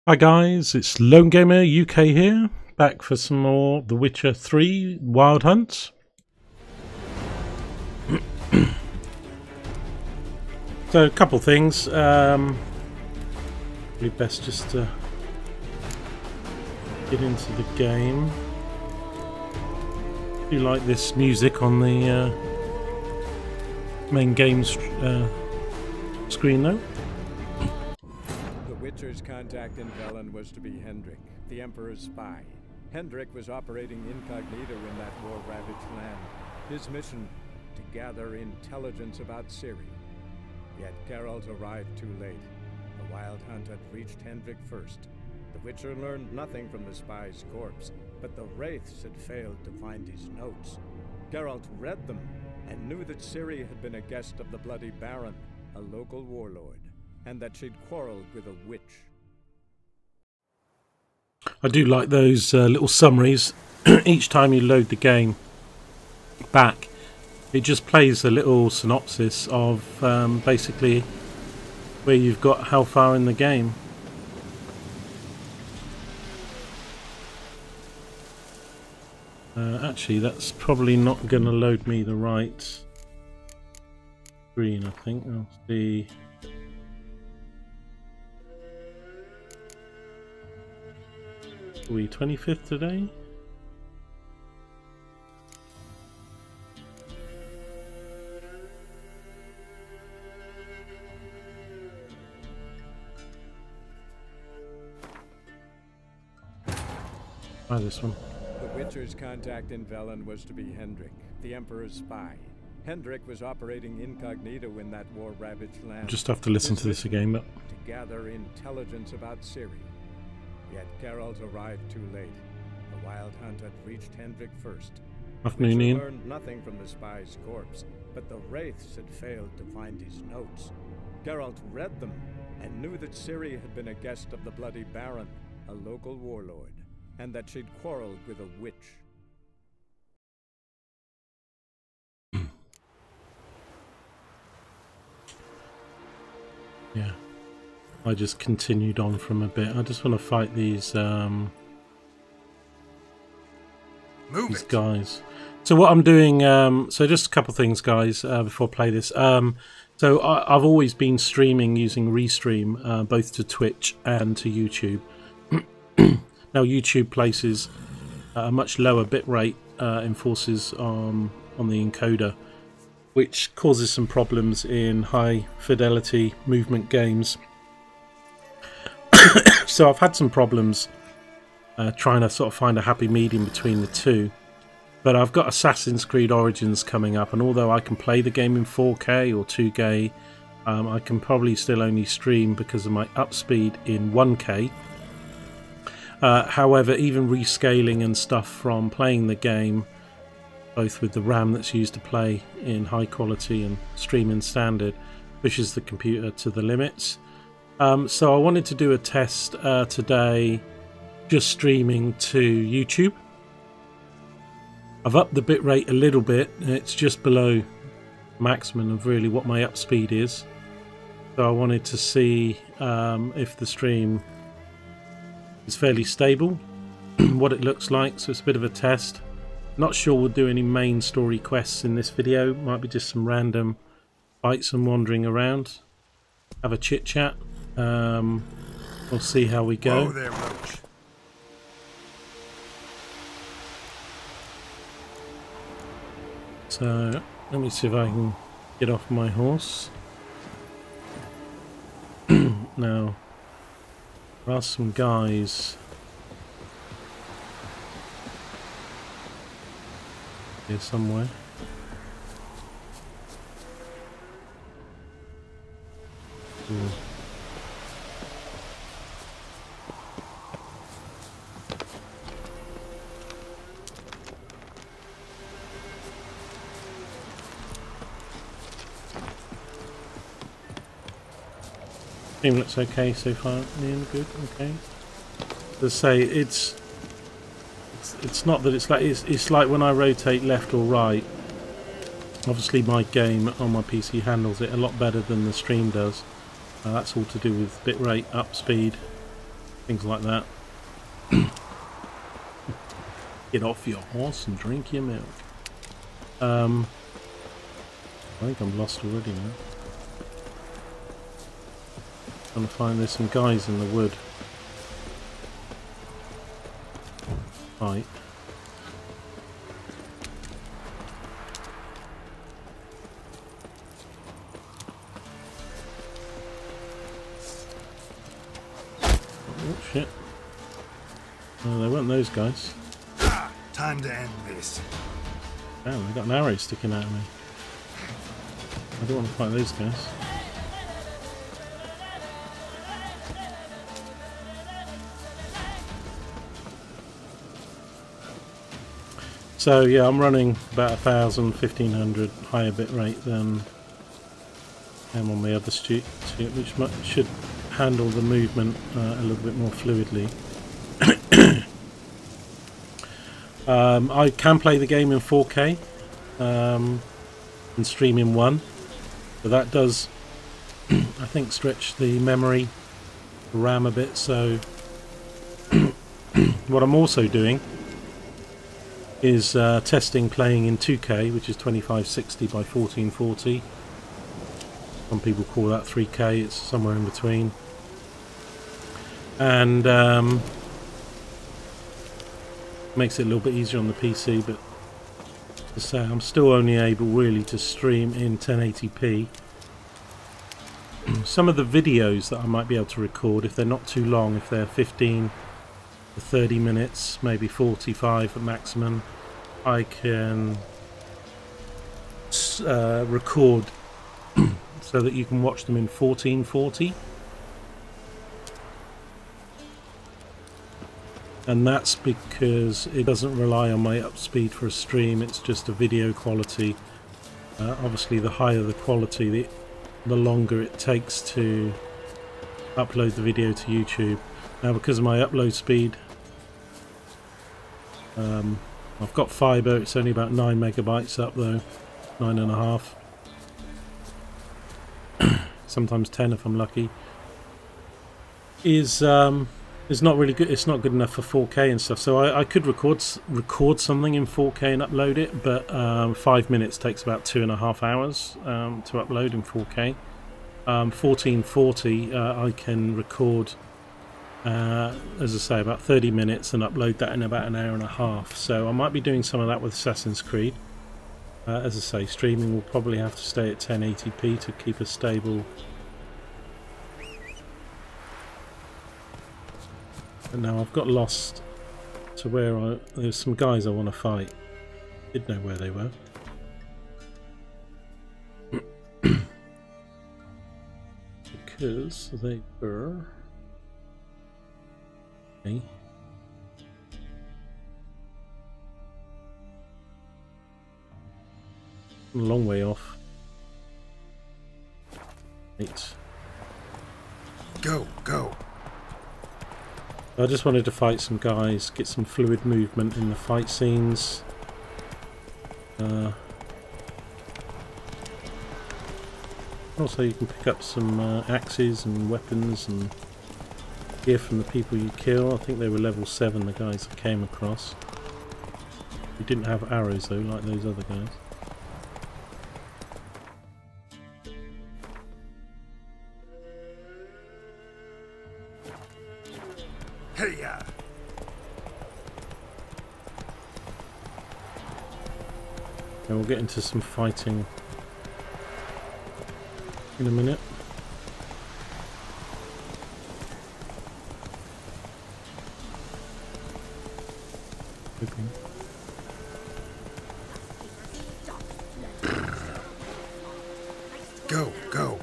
Hi guys, it's Lone Gamer UK here, back for some more The Witcher 3 Wild Hunt. So a couple things, probably best just to get into the game. I do like this music on the main game screen though. The Witcher's contact in Velen was to be Hendrik, the Emperor's spy. Hendrik was operating incognito in that war-ravaged land. His mission, to gather intelligence about Ciri. Yet Geralt arrived too late. The Wild Hunt had reached Hendrik first. The Witcher learned nothing from the spy's corpse, but the Wraiths had failed to find his notes. Geralt read them, and knew that Ciri had been a guest of the Bloody Baron, a local warlord, and that she'd quarreled with a witch. I do like those little summaries each time you load the game back. It just plays a little synopsis of basically where you've got how far in the game. Actually, that's probably not going to load me the right screen, I think. I'll see. Are we 25th today? Try this one. The Witcher's contact in Velen was to be Hendrik, the Emperor's spy. Hendrik was operating incognito in that war-ravaged land. Just have to listen to this again, but to gather intelligence about Ciri. Yet Geralt arrived too late. The Wild Hunt had reached Hendrik first. afternoon, Witcher Ian. learned nothing from the spy's corpse, but the Wraiths had failed to find his notes. Geralt read them, and knew that Ciri had been a guest of the Bloody Baron, a local warlord, and that she'd quarreled with a witch. Yeah, I just continued on from a bit. I just want to fight these guys. So what I'm doing, so just a couple things, guys, before I play this. So I've always been streaming using Restream, both to Twitch and to YouTube. Now YouTube places a much lower bitrate, enforces on the encoder, which causes some problems in high fidelity movement games. So I've had some problems trying to sort of find a happy medium between the two. But I've got Assassin's Creed Origins coming up, and although I can play the game in 4K or 2K, I can probably still only stream because of my upspeed in 1K. However, even rescaling and stuff from playing the game, both with the RAM that's used to play in high quality and stream in standard, pushes the computer to the limits. So I wanted to do a test today, just streaming to YouTube. I've upped the bitrate a little bit, and it's just below maximum of really what my upspeed is. So I wanted to see if the stream is fairly stable, what it looks like. So it's a bit of a test. Not sure we'll do any main story quests in this video. Might be just some random fights and wandering around. Have a chit chat. We'll see how we go. Whoa there, Roach. So let me see if I can get off my horse. Now there are some guys here somewhere. Ooh. Team looks okay so far. Ian, good, okay. As I say, it's not that it's like when I rotate left or right. Obviously, my game on my PC handles it a lot better than the stream does. That's all to do with bitrate, up speed, things like that. Get off your horse and drink your milk. I think I'm lost already now. Trying to find, there's some guys in the wood. Right. Oh shit. No, they weren't those guys. Time to end this. Damn, they got an arrow sticking out of me. I don't want to fight those guys. So yeah, I'm running about 1,000, 1,500 higher bit rate than I am on the other suit, which should handle the movement a little bit more fluidly. I can play the game in 4K and stream in 1, but that does, I think, stretch the memory, the RAM a bit. So what I'm also doing is testing playing in 2K, which is 2560 by 1440. Some people call that 3K, it's somewhere in between. And makes it a little bit easier on the PC, but to say, I'm still only able really to stream in 1080p. Some of the videos that I might be able to record, if they're not too long, if they're 15 to 30 minutes, maybe 45 at maximum, I can record so that you can watch them in 1440. And that's because it doesn't rely on my upspeed for a stream, it's just a video quality. Obviously the higher the quality, the longer it takes to upload the video to YouTube. Now because of my upload speed, I've got fibre, it's only about 9 megabytes up though, 9.5. Sometimes 10 if I'm lucky. It's not really good. It's not good enough for 4K and stuff. So I could record something in 4K and upload it, but 5 minutes takes about 2.5 hours to upload in 4K. 1440 I can record, as I say, about 30 minutes and upload that in about an hour and a half. So I might be doing some of that with Assassin's Creed. As I say, streaming will probably have to stay at 1080p to keep a stable. And now I've got lost to where there's some guys I want to fight. Did know where they were. Because they were... Okay. A long way off. Right. Go, go. I just wanted to fight some guys, get some fluid movement in the fight scenes. Also you can pick up some axes and weapons and gear from the people you kill. I think they were level 7, the guys I came across. We didn't have arrows though, like those other guys. Hey-ya! And we'll get into some fighting in a minute. Hoping. Go, go.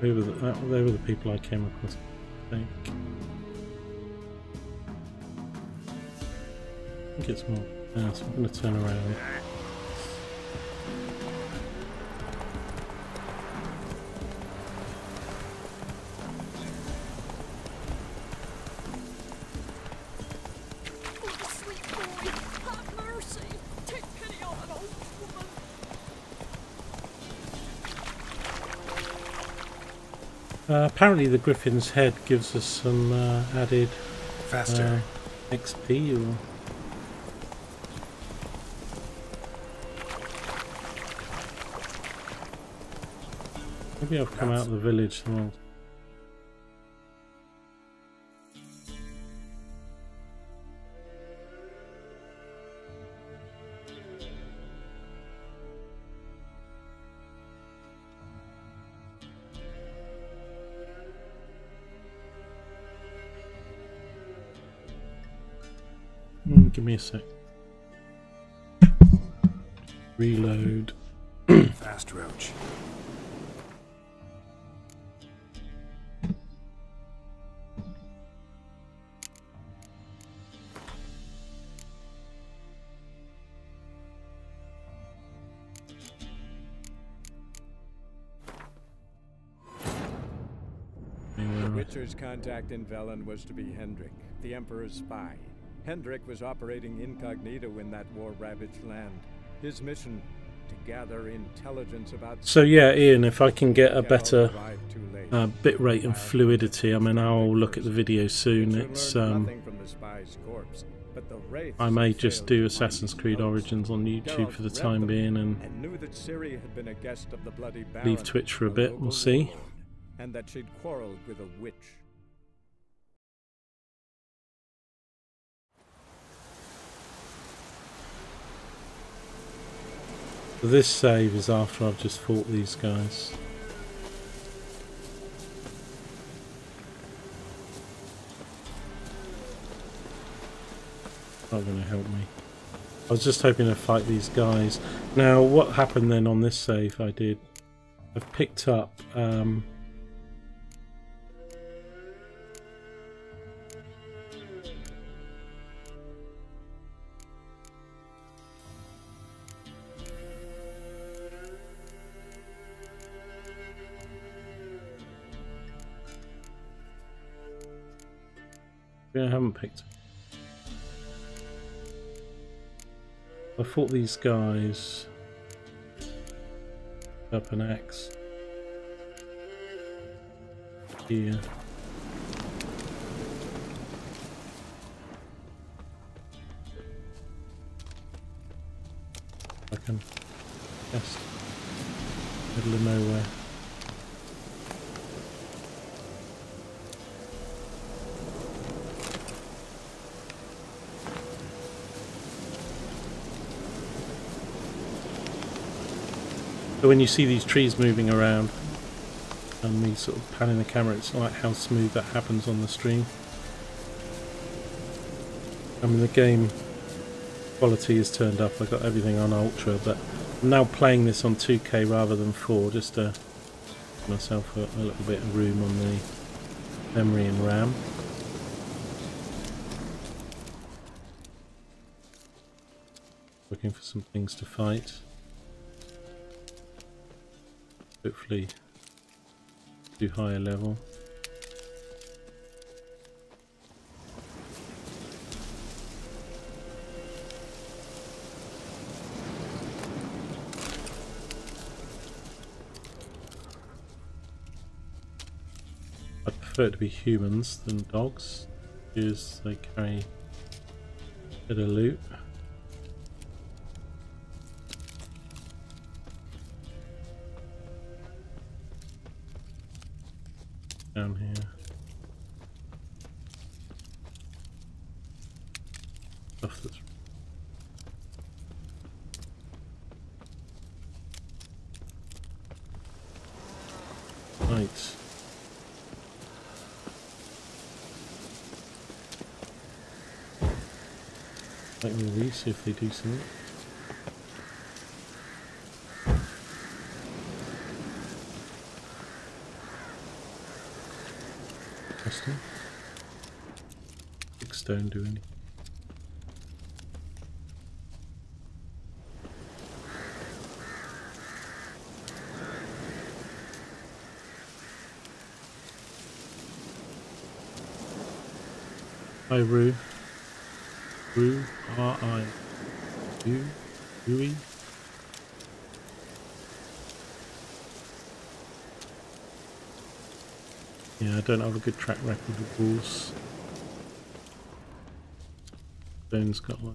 They were the people I came across, I think. think it's more. Yeah, so I'm going to turn around. Apparently the Griffin's head gives us some added Faster. XP or... Maybe I've come out of the village the wrong... Give me a sec. Reload. Fast, Roach. The Witcher's contact in Velen was to be Hendrik, the Emperor's spy. Hendrik was operating incognito in that war-ravaged land. His mission, to gather intelligence about... So yeah, Ian, if I can get a better bit rate and fluidity, I mean, I'll look at the video soon. It's I may just do Assassin's Creed Origins on YouTube for the time being and leave Twitch for a bit, we'll see. And that she'd quarreled with a witch. This save is after I've just fought these guys. Not going to help me. I was just hoping to fight these guys. Now, what happened then on this save I've picked up... I haven't picked. I fought these guys. Up an axe. Here. I can just middle of nowhere. So when you see these trees moving around and me sort of panning the camera, it's like how smooth that happens on the stream. I mean, the game quality is turned up. I've got everything on ultra, but I'm now playing this on 2K rather than 4, just to give myself a little bit of room on the memory and RAM. Looking for some things to fight. Hopefully do higher level. I prefer it to be humans than dogs, because they carry a bit of loot. Down here. Stuff that's right. Like all these, see if they do something. Interesting. Big stone do anything. Hi, Rue. Rue, R-I. Rui. Yeah, I don't have a good track record with balls. Stone's got one.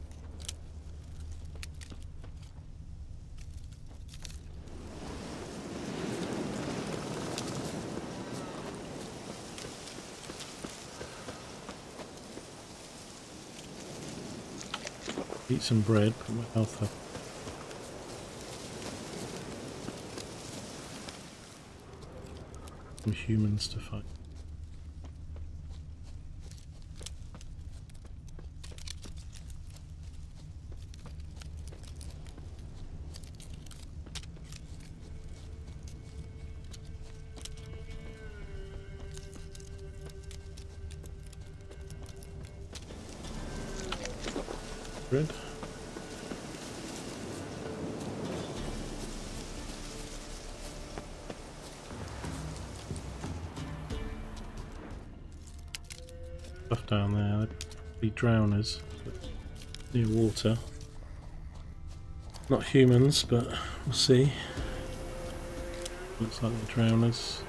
Eat some bread, put my health up. Some humans to fight. Bread. Stuff down there, they'd be drowners near water. Not humans, but we'll see. Looks like the drowners.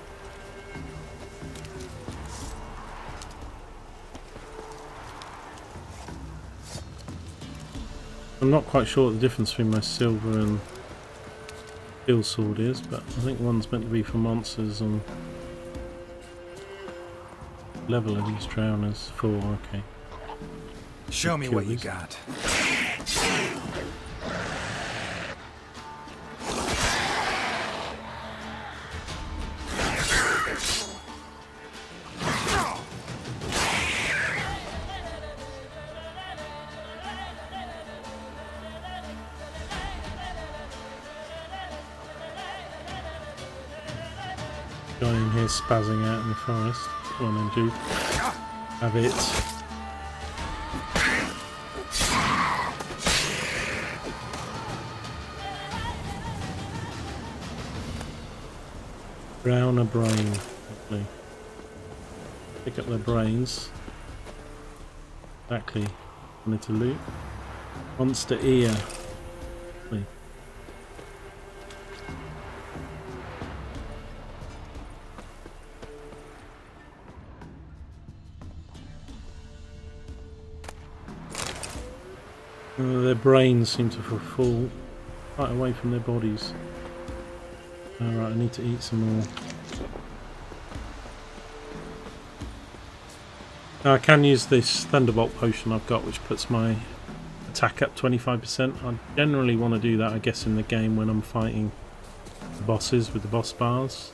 I'm not quite sure what the difference between my silver and steel sword is, but I think one's meant to be for monsters on level of these drowners. 4, okay. Show me what you got. Guy in here spazzing out in the forest. Come on then, dude. Have it. Drown a brain. Hopefully. Pick up their brains. Exactly. Wanted to loot. Monster ear. Hopefully. Their brains seem to fall right away from their bodies. Alright, I need to eat some more. Now I can use this Thunderbolt potion I've got, which puts my attack up 25%. I generally want to do that, I guess, in the game when I'm fighting the bosses with the boss bars.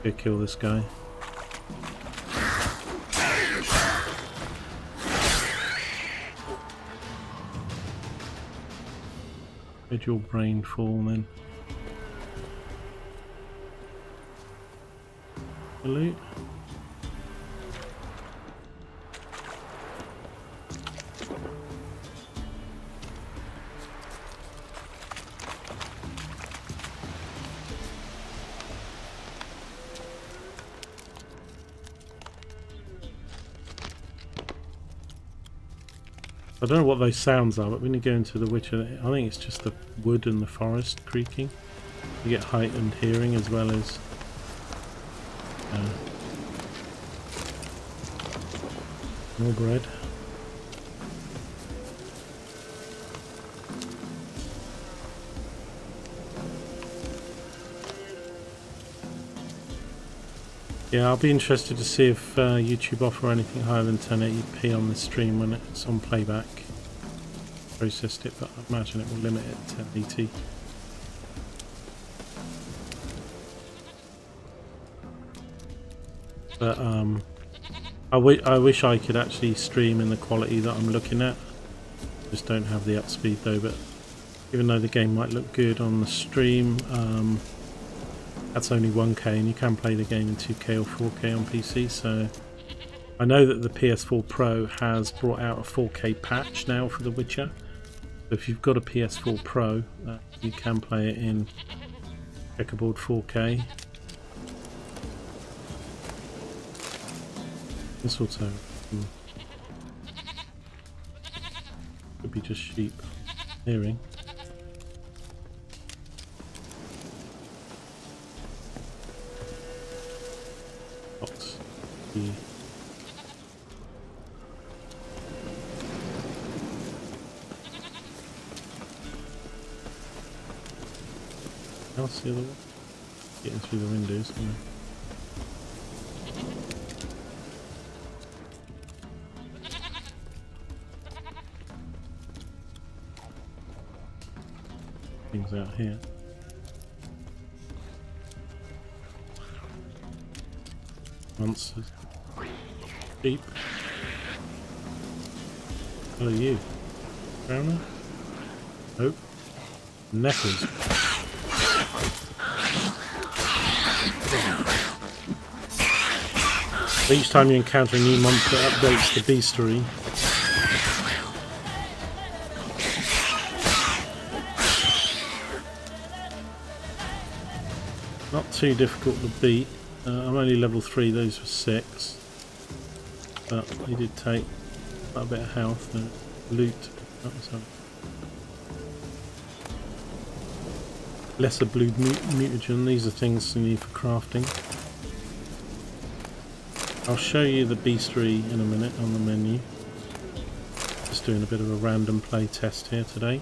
Go kill this guy. Where'd your brain fall then? Loot. I don't know what those sounds are, but when you go into The Witcher, I think it's just the wood and the forest creaking. You get heightened hearing as well as more bread. Yeah, I'll be interested to see if YouTube offer anything higher than 1080p on this stream when it's on playback. Processed it, but I imagine it will limit it to 1080. But I wish I could actually stream in the quality that I'm looking at. Just don't have the upspeed though. But even though the game might look good on the stream, that's only 1K, and you can play the game in 2K or 4K on PC. So I know that the PS4 Pro has brought out a 4K patch now for The Witcher. So if you've got a PS4 Pro, you can play it in checkerboard 4K. Mistletoe. Could be just sheep hearing. Fox. How's the other one? Getting through the windows, isn't it? Things out here. Monsters. Sheep. What are you? Drowner? Nope. Neckers. Each time you encounter a new monster, it updates the bestiary. Not too difficult to beat. I'm only level 3, those were 6. But he did take quite a bit of health and loot. Lesser blue mutagen, these are things you need for crafting. I'll show you the bestiary in a minute on the menu. Just doing a bit of a random play test here today.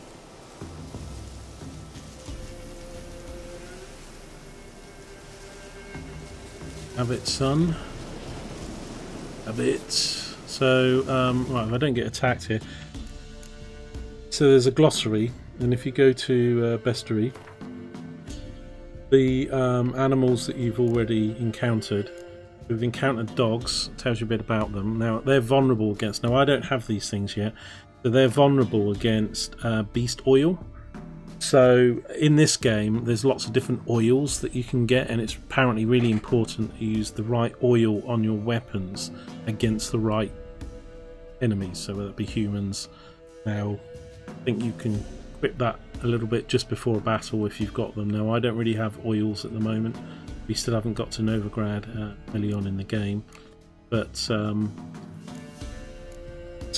Habit, son. Habit. So, right, if I don't get attacked here. So there's a glossary, and if you go to bestiary, the animals that you've already encountered. We've encountered dogs, tells you a bit about them. Now, they're vulnerable against... Now, I don't have these things yet, but they're vulnerable against beast oil. So, in this game, there's lots of different oils that you can get, and it's apparently really important to use the right oil on your weapons against the right enemies, so whether it be humans. Now, I think you can equip that a little bit just before a battle if you've got them. Now, I don't really have oils at the moment. We still haven't got to Novigrad early on in the game, but so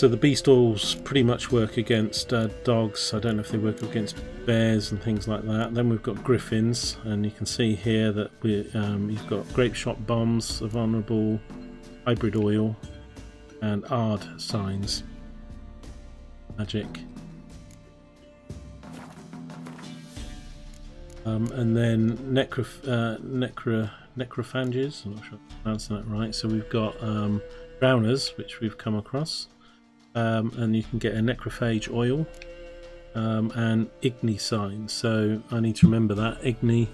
the beast oils pretty much work against dogs. I don't know if they work against bears and things like that. Then we've got griffins, and you can see here that you've got grape shot bombs, a vulnerable hybrid oil, and Ard signs. Magic. And then necrophages, I'm not sure if I'm pronouncing that right. So we've got drowners, which we've come across, and you can get a necrophage oil and Igni signs. So I need to remember that Igni,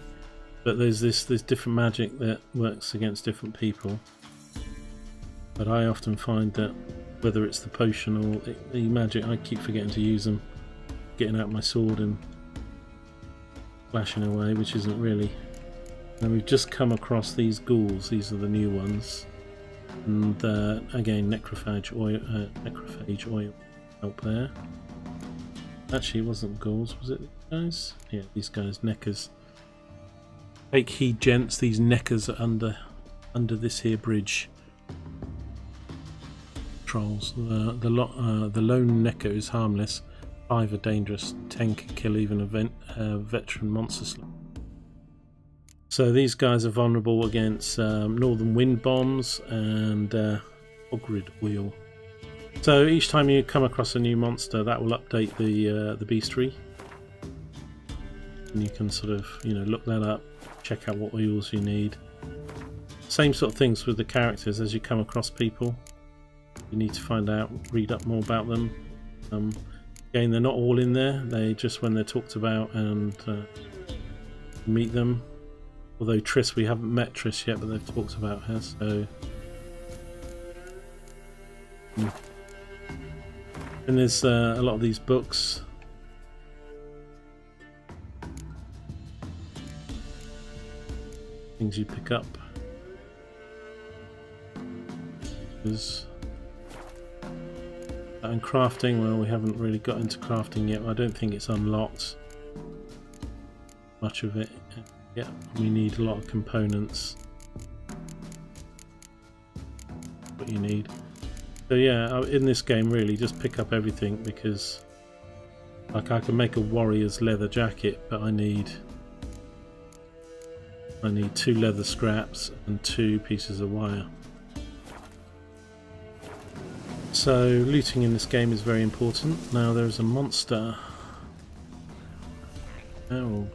but there's different magic that works against different people. But I often find that whether it's the potion or the magic, I keep forgetting to use them, getting out my sword and flashing away, which isn't really. And we've just come across these ghouls. These are the new ones, and again necrophage oil up there. Actually, it wasn't ghouls, was it, guys? Yeah, these guys, neckers. Take heed, gents. These neckers are under this here bridge. Trolls. The lone necker is harmless. 5 are dangerous, 10 can kill even a veteran monster slayer. So these guys are vulnerable against northern wind bombs and Ogrid wheel. So each time you come across a new monster, that will update the bestiary, and you can sort of look that up, check out what oils you need. Same sort of things with the characters. As you come across people, you need to find out, read up more about them. Again, they're not all in there. They just when they're talked about and meet them. Although Triss, we haven't met Triss yet, but they've talked about her. So, and there's a lot of these books. Things you pick up. And crafting, well, we haven't really got into crafting yet. I don't think it's unlocked much of it yet. We need a lot of components. What you need. So yeah, in this game really just pick up everything, because like I can make a warrior's leather jacket, but I need 2 leather scraps and 2 pieces of wire. So looting in this game is very important. Now there's a monster. Oh.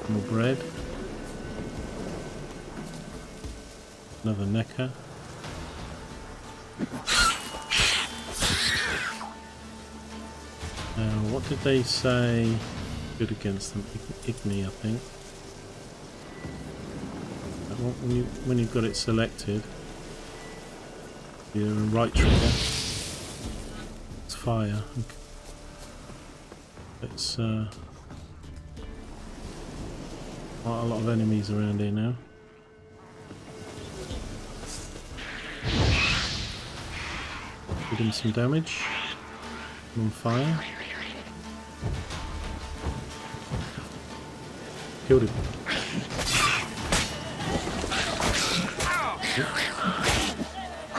More bread. Another necker. Now, what did they say good against them? Igni, I think. When you've got it selected, your right trigger, it's fire. It's quite a lot of enemies around here now. Did him some damage. I'm on fire. Killed him.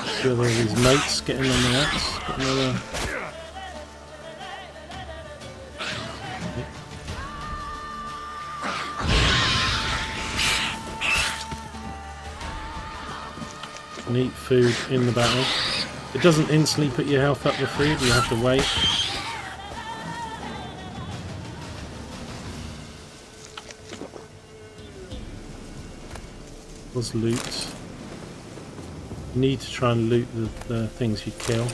See all these mates getting on the axe. Got another. And eat food in the battle. It doesn't instantly put your health up with food, you have to wait. Was loot. You need to try and loot the things you kill.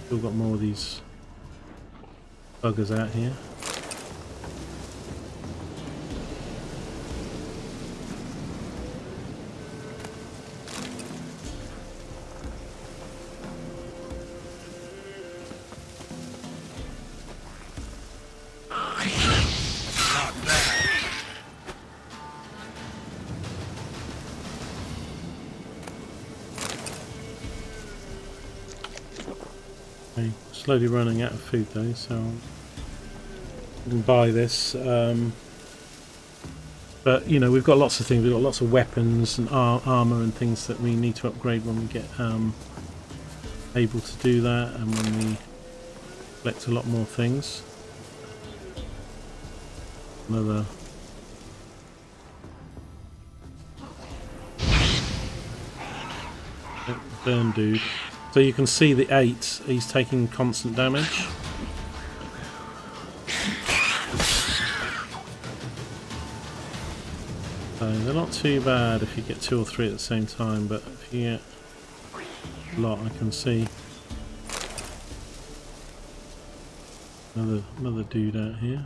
Still got more of these buggers out here. Slowly running out of food though, so I can buy this. But you know, we've got lots of things. We've got lots of weapons and armor and things that we need to upgrade when we get able to do that, and when we collect a lot more things. Another. Burn dude. So you can see the 8, he's taking constant damage. So they're not too bad if you get 2 or 3 at the same time, but if you get a lot, I can see. Another dude out here.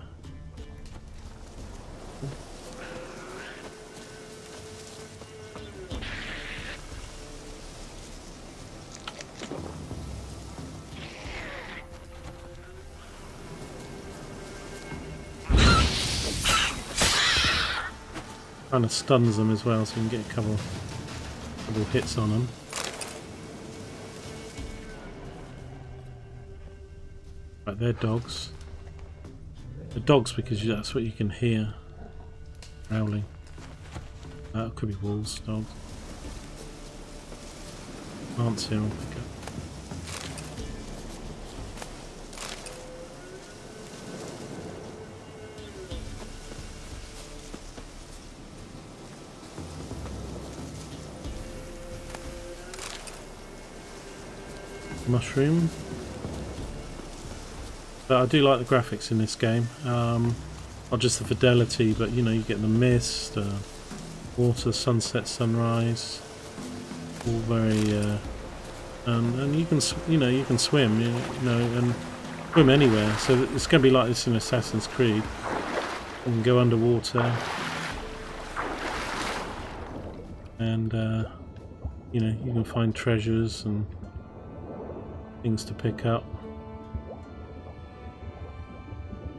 Kind of stuns them as well, so you can get a couple hits on them. Right, they're dogs. They're dogs because that's what you can hear. Growling. That could be wolves, dogs. Can't see them. Mushroom. But I do like the graphics in this game. Not just the fidelity, but you know, you get the mist, water, sunset, sunrise, all very and you can you can swim, you know, and swim anywhere. So it's going to be like this in Assassin's Creed. You can go underwater, and you know, you can find treasures and things to pick up.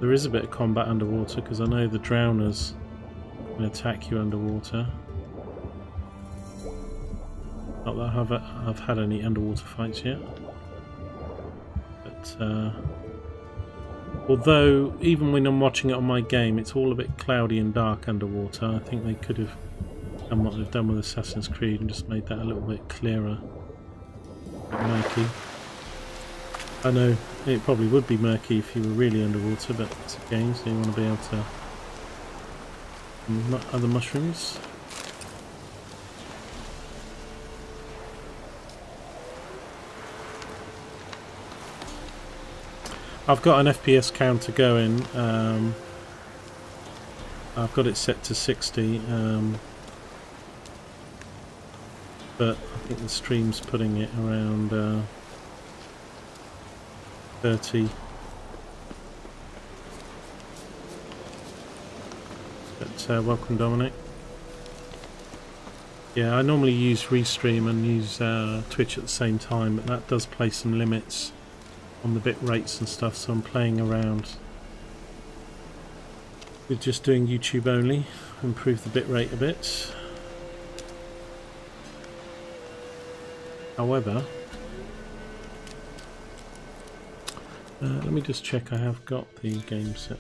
There is a bit of combat underwater because I know the drowners can attack you underwater. Not that I've had any underwater fights yet, but although even when I'm watching it on my game, it's all a bit cloudy and dark underwater. I think they could have done what they've done with Assassin's Creed and just made that a little bit clearer, a bit murky. I know it probably would be murky if you were really underwater, but it's a game, so you want to be able to other mushrooms. I've got an FPS counter going. I've got it set to 60, but I think the stream's putting it around 30. But welcome, Dominic. Yeah, I normally use Restream and use Twitch at the same time, but that does place some limits on the bit rates and stuff, so I'm playing around with just doing YouTube only, improve the bit rate a bit. However, let me just check I have got the game set.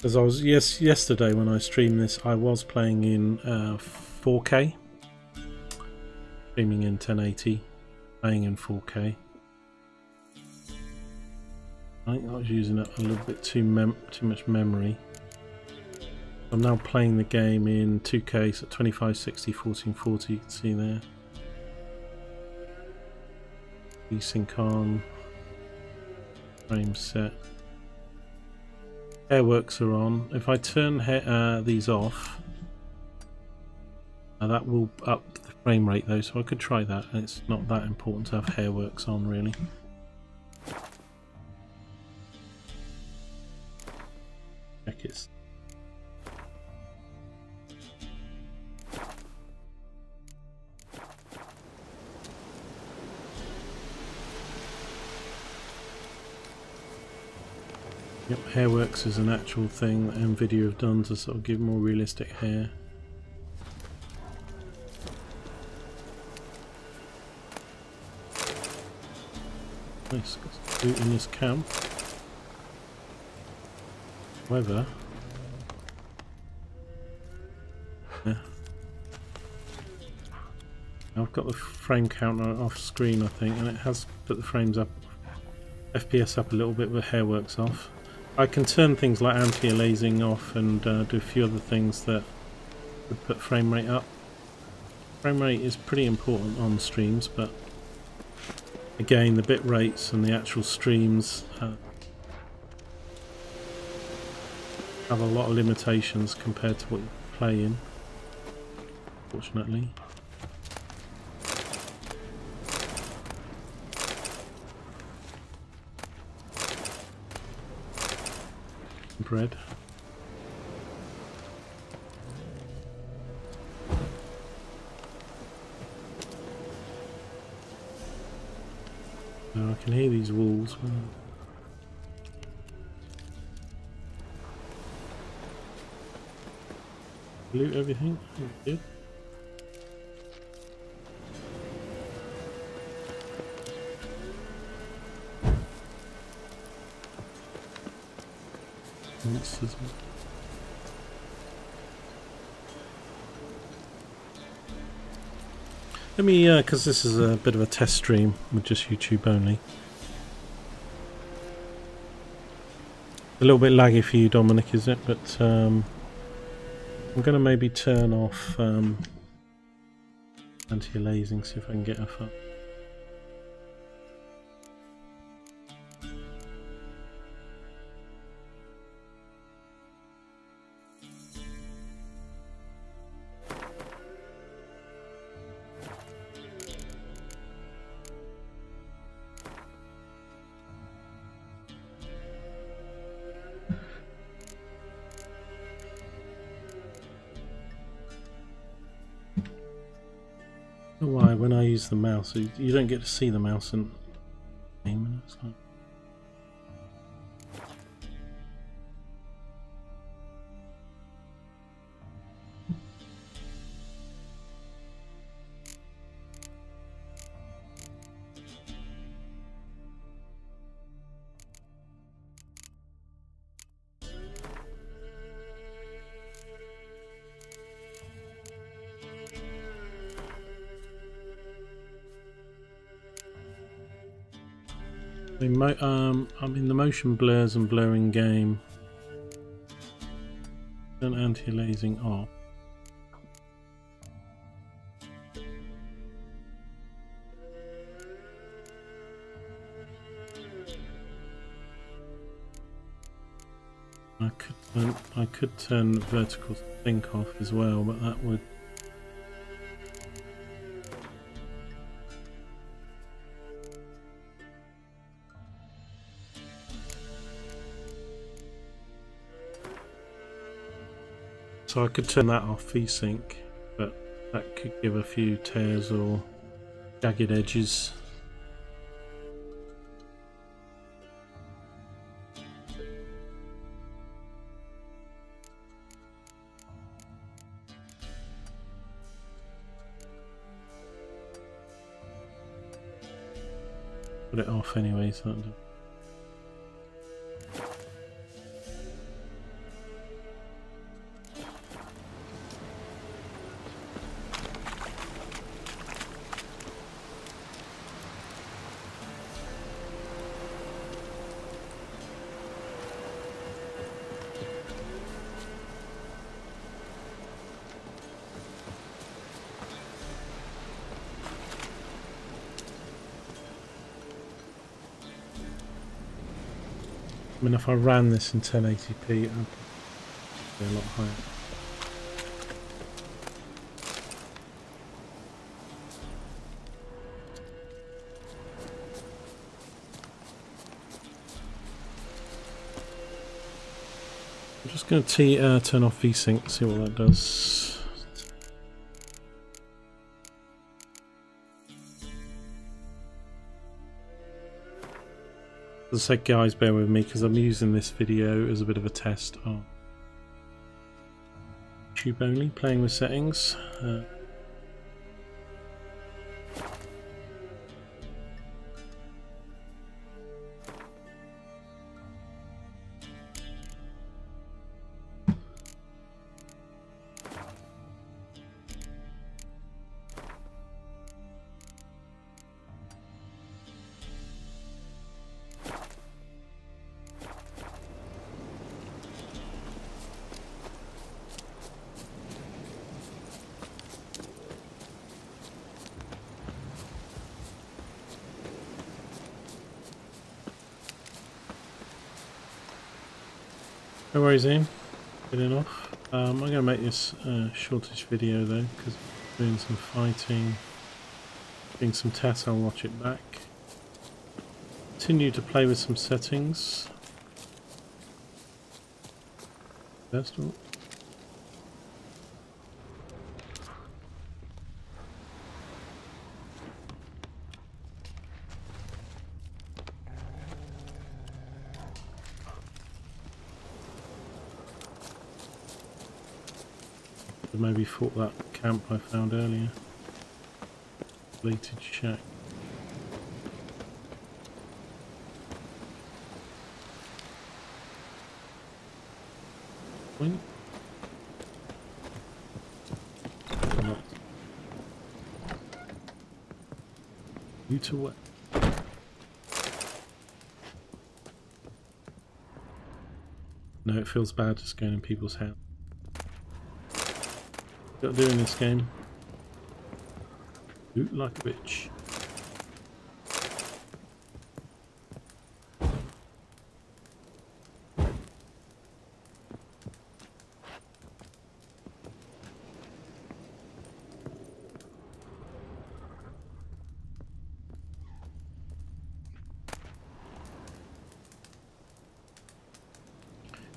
As I was yesterday when I streamed this, I was playing in 4K, streaming in 1080, playing in 4K. I think I was using up a little bit too much memory. I'm now playing the game in 2K, so 2560, 1440. You can see there. VSync on, frame set. Hairworks are on. If I turn these off, that will up the frame rate though, so I could try that. It's not that important to have Hairworks on really. Check it. Yep, Hairworks is an actual thing that NVIDIA have done to sort of give more realistic hair. Nice, got some loot in this camp. However, yeah, I've got the frame counter off screen, I think, and it has put the frames up, FPS up a little bit with Hairworks off. I can turn things like anti-aliasing off and do a few other things that would put frame rate up. Frame rate is pretty important on streams, but again, the bit rates and the actual streams have a lot of limitations compared to what you play in, fortunately. Bread. Now I can hear these wolves. Loot everything. Good. Monsters. Let me, because this is a bit of a test stream with just YouTube only. A little bit laggy for you, Dominic, is it? But I'm going to maybe turn off anti-aliasing, see if I can get F up. Why, when I use the mouse, you don't get to see the mouse and aim. It's like... I mean the motion blurs and blurring game. Turn anti-aliasing off. I could turn vertical sync off as well, but that would. So I could turn that off VSync, but that could give a few tears or jagged edges. Put it off anyway, so that doesn't. I mean, if I ran this in 1080p, it would be a lot higher. I'm just going to turn off VSync, see what that does. As I said, guys, bear with me because I'm using this video as a bit of a test on YouTube only, playing with settings. No worries, Ian. Getting off. I'm going to make this shortish video though, because I'm doing some fighting, doing some tests. I'll watch it back. Continue to play with some settings. First of all. Maybe fought that camp I found earlier. Deleted shack. Point. Not. You to what? No, it feels bad just going in people's house. Got to do in this game. Loot like a bitch.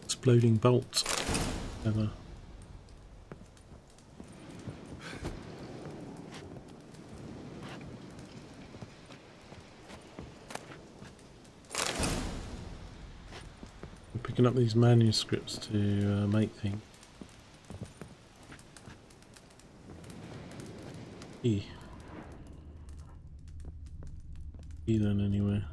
Exploding bolts. Never. Picking up these manuscripts to make things. E then anywhere.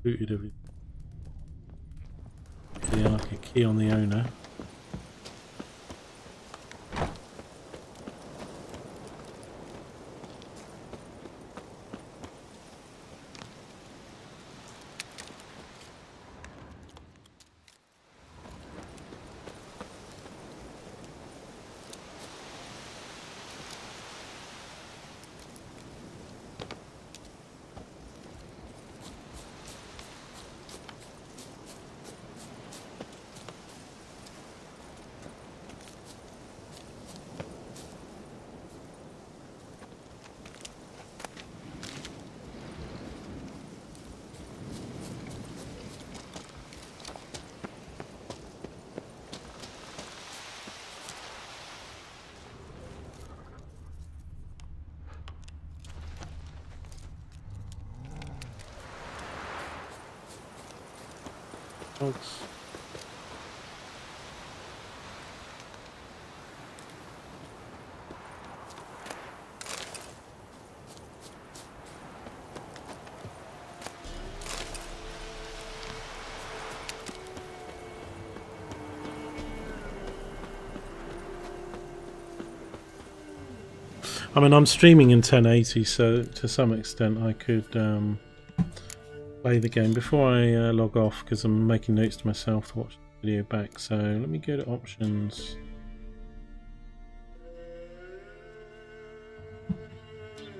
Booted everything. Yeah, like a key on the owner. dogs. I mean, I'm streaming in 1080, so to some extent I could play the game before I log off, because I'm making notes to myself to watch the video back. So let me go to options.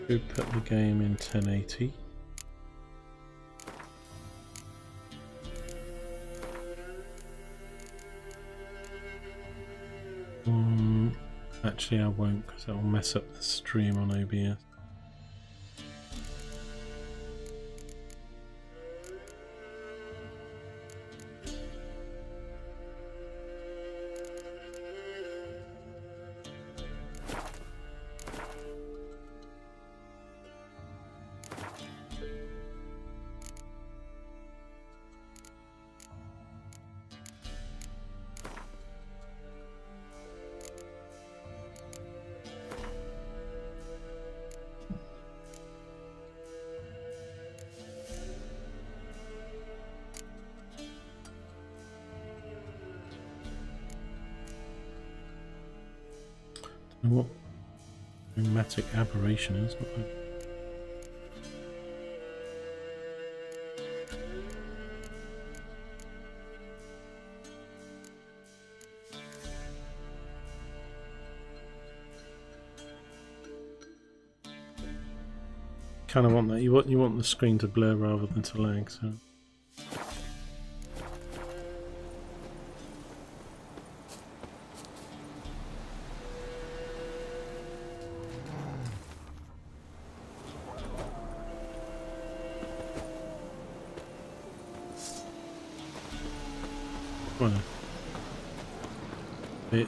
Could put the game in 1080. Actually, I won't, because it will mess up the stream on OBS. What pneumatic aberration is? Kind of want that. You want the screen to blur rather than to lag. So. Well, bit.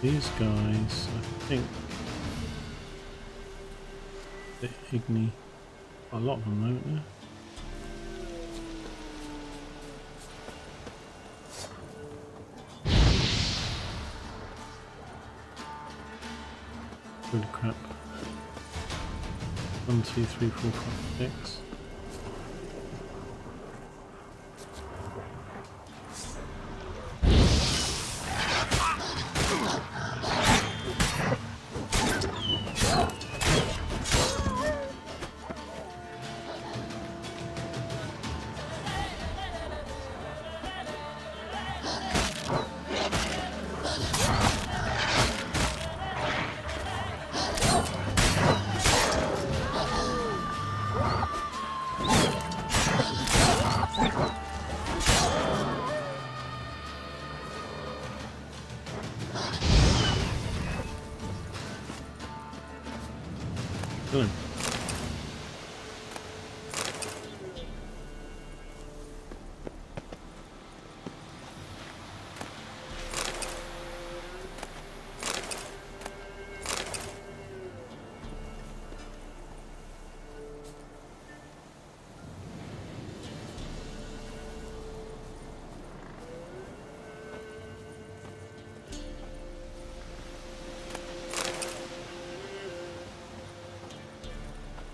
These guys, I think, the Igni, a lot of them, don't there? Holy crap. 1, 2, 3, 4, 5, 6. Good.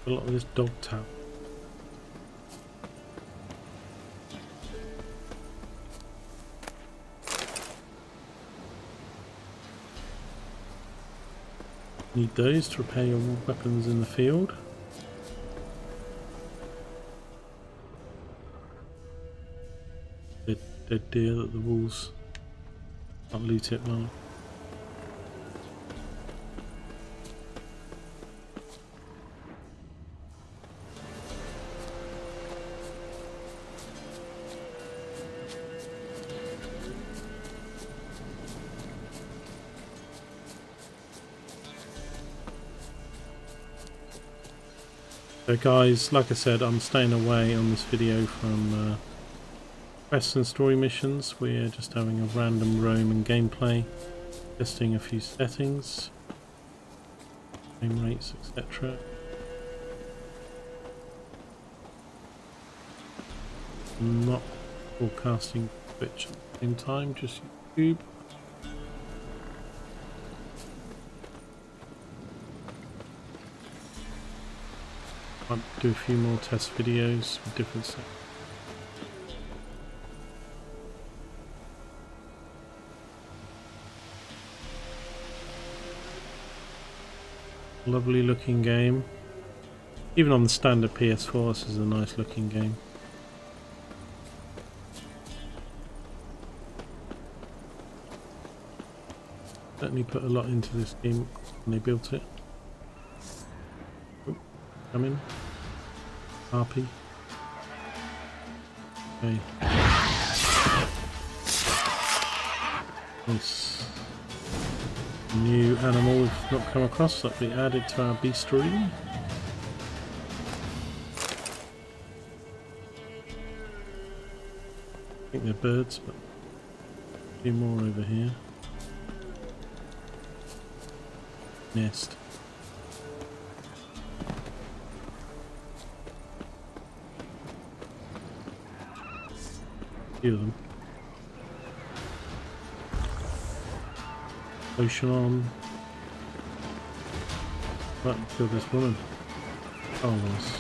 A lot of this dog tap. Need those to repair your weapons in the field. Dead deer that the wolves can't loot it well. So guys, like I said, I'm staying away on this video from quests and story missions. We're just having a random roam and gameplay, testing a few settings, frame rates, etc. not broadcasting Twitch at the same time, just YouTube. I'll do a few more test videos with different stuff. Lovely looking game. Even on the standard PS4, this is a nice looking game. Certainly put a lot into this game when they built it. Oh, come in. Harpy. Okay. Nice. New animal we've not come across that we added to our bestiary. I think they're birds, but a few more over here. Nest. A few of them. Potion on. Right, kill this woman. Oh, nice.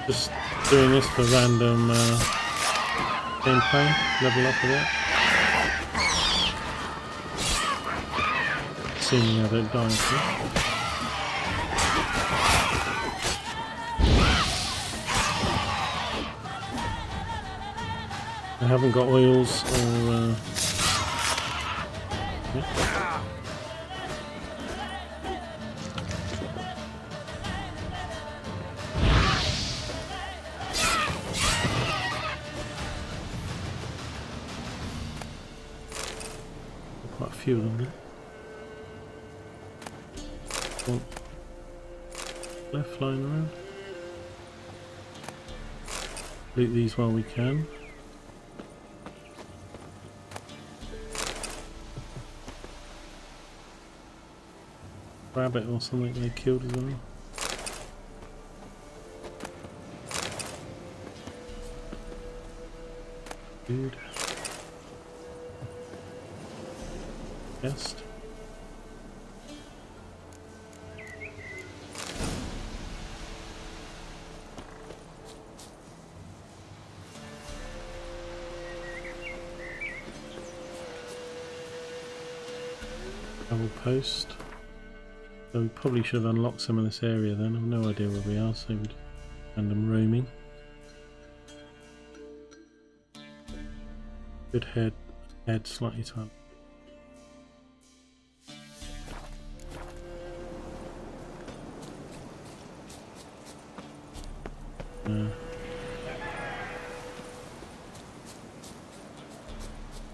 Just doing this for random gameplay, level up a bit. Assuming I don't die here. I haven't got oils or yeah. Quite a few of them there. One left flying around. Loot these while we can. Rabbit or something they killed as well. Dude. Guest. Double post. So we probably should have unlocked some of this area then. I've no idea where we are, so we're random roaming. Good head slightly tight.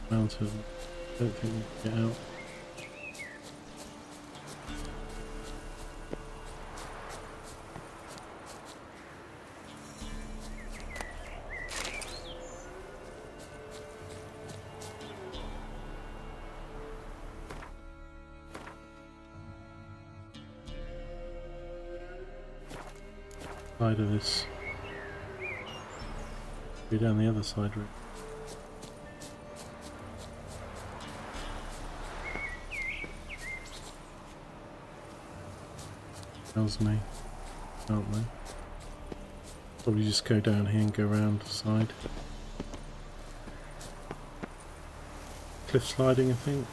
Mountain. Don't think we can get out. Side of this. Go down the other side, right? Tells me, aren't they? Probably just go down here and go around the side. Cliff sliding, I think.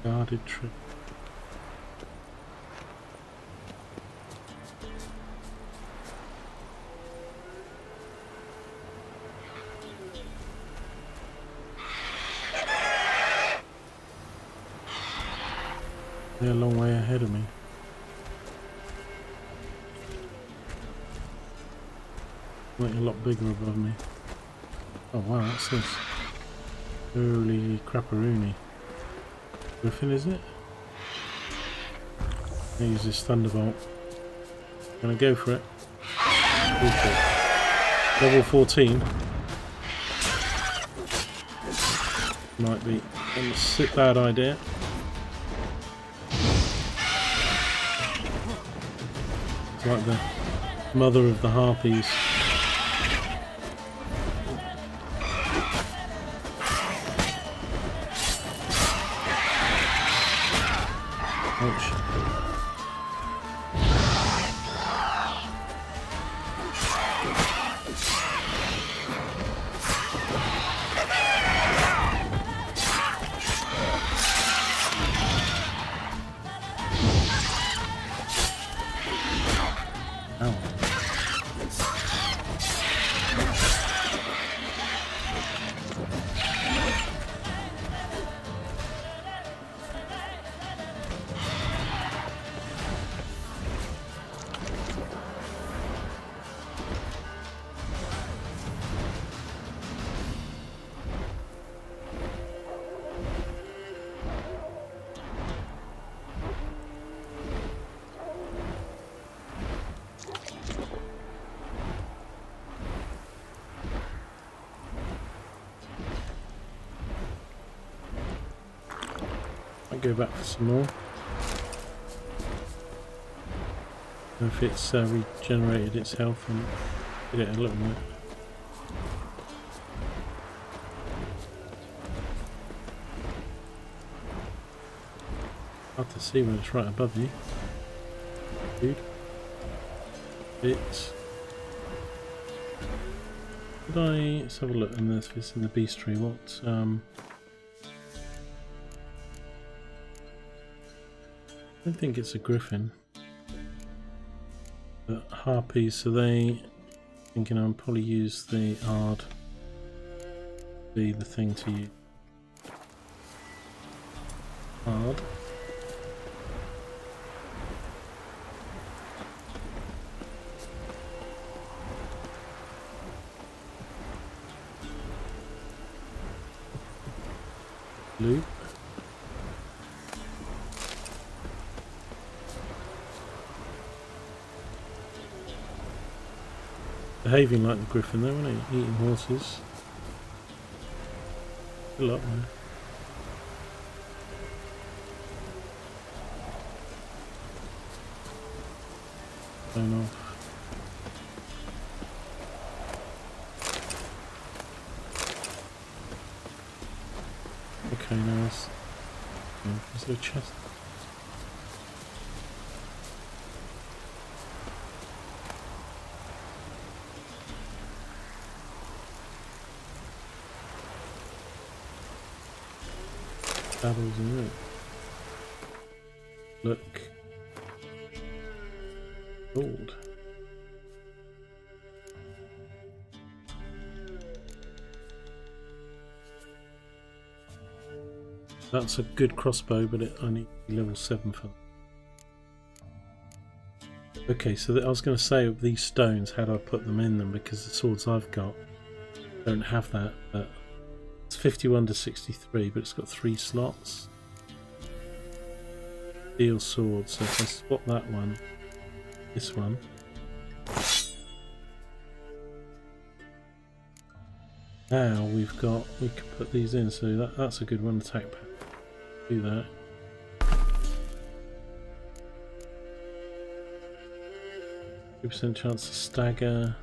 Guarded trip. They're a long way ahead of me. like a lot bigger above me. Oh wow, that's this. Holy crapperoony. Griffin, is it? I'll use this Thunderbolt. Gonna go for it. Level 14. Might be a bad idea. It's like the mother of the harpies. Ouch. Go back for some more. If it's regenerated its health and get it a little bit. Hard to see when it's right above you. Dude. It's. Let's have a look in this. It's in the bestiary. What? I don't think it's a griffin. But harpies, so they thinking I'll probably use the Ard. Be the thing to use. Ard. Loop. Behaving like the griffin though, isn't he? Eating horses. A lot there. Turn off. Okay, now it's... Is there a chest? Saddles and look. Look. Gold. That's a good crossbow, but it only level 7 for. Okay, so I was going to say of these stones, how do I put them in them? Because the swords I've got don't have that. But it's 51 to 63, but it's got 3 slots. Steel sword. So if I swap that one, this one. Now we can put these in. So that's a good one. Attack pad. Do that. % chance to stagger.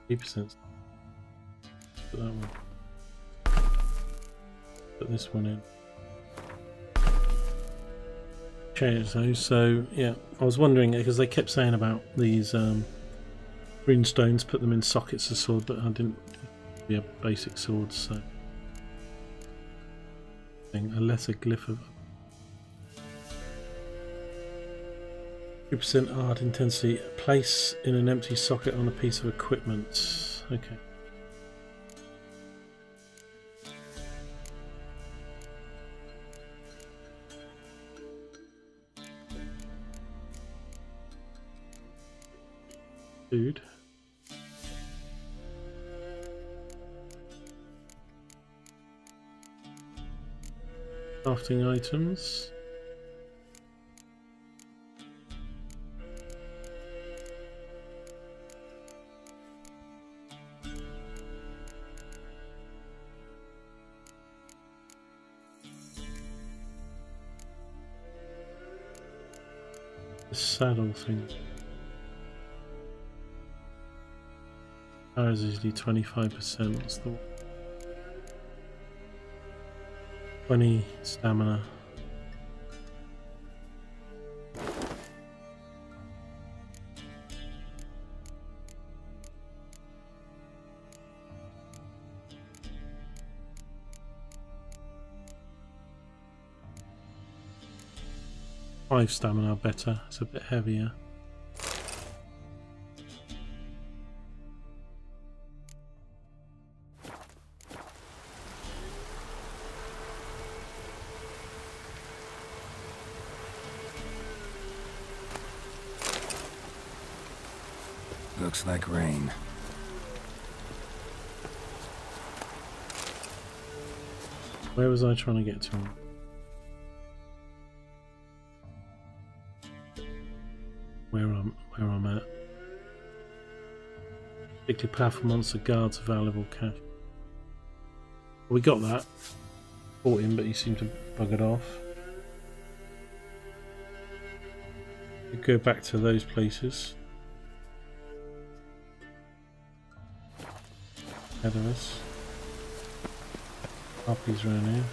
%. Put that one. Put this one in. Change those. So yeah, I was wondering because they kept saying about these rune stones, put them in sockets of sword, but I didn't. Yeah, basic swords. So. A lesser glyph of 2% art intensity. Place in an empty socket on a piece of equipment. Okay. food. Crafting items. The saddle thing. Ours is usually 25%. What's the 20 stamina. Five stamina better. It's a bit heavier. Looks like rain. Where was I trying to get to? Where I'm at. Particularly powerful monster guards valuable cash. We got that. Fought him, but he seemed to bug it off. We go back to those places. Ahead of us. Harpies around here.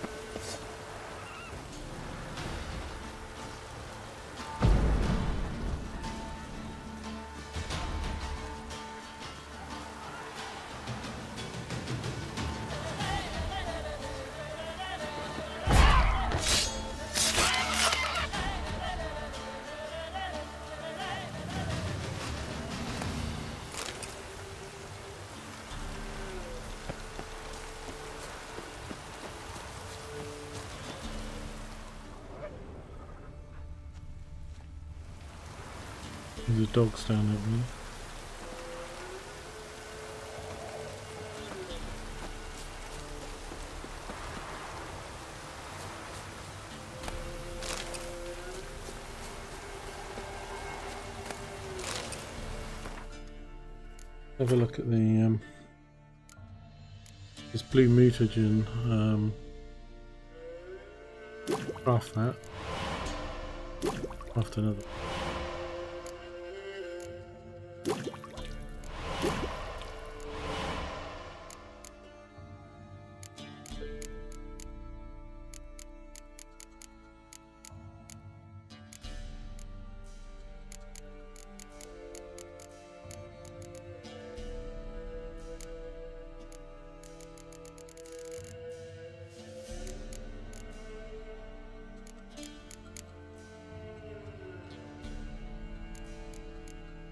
There's a dog down at me. Have a look at the this blue mutagen. Craft that. Craft another.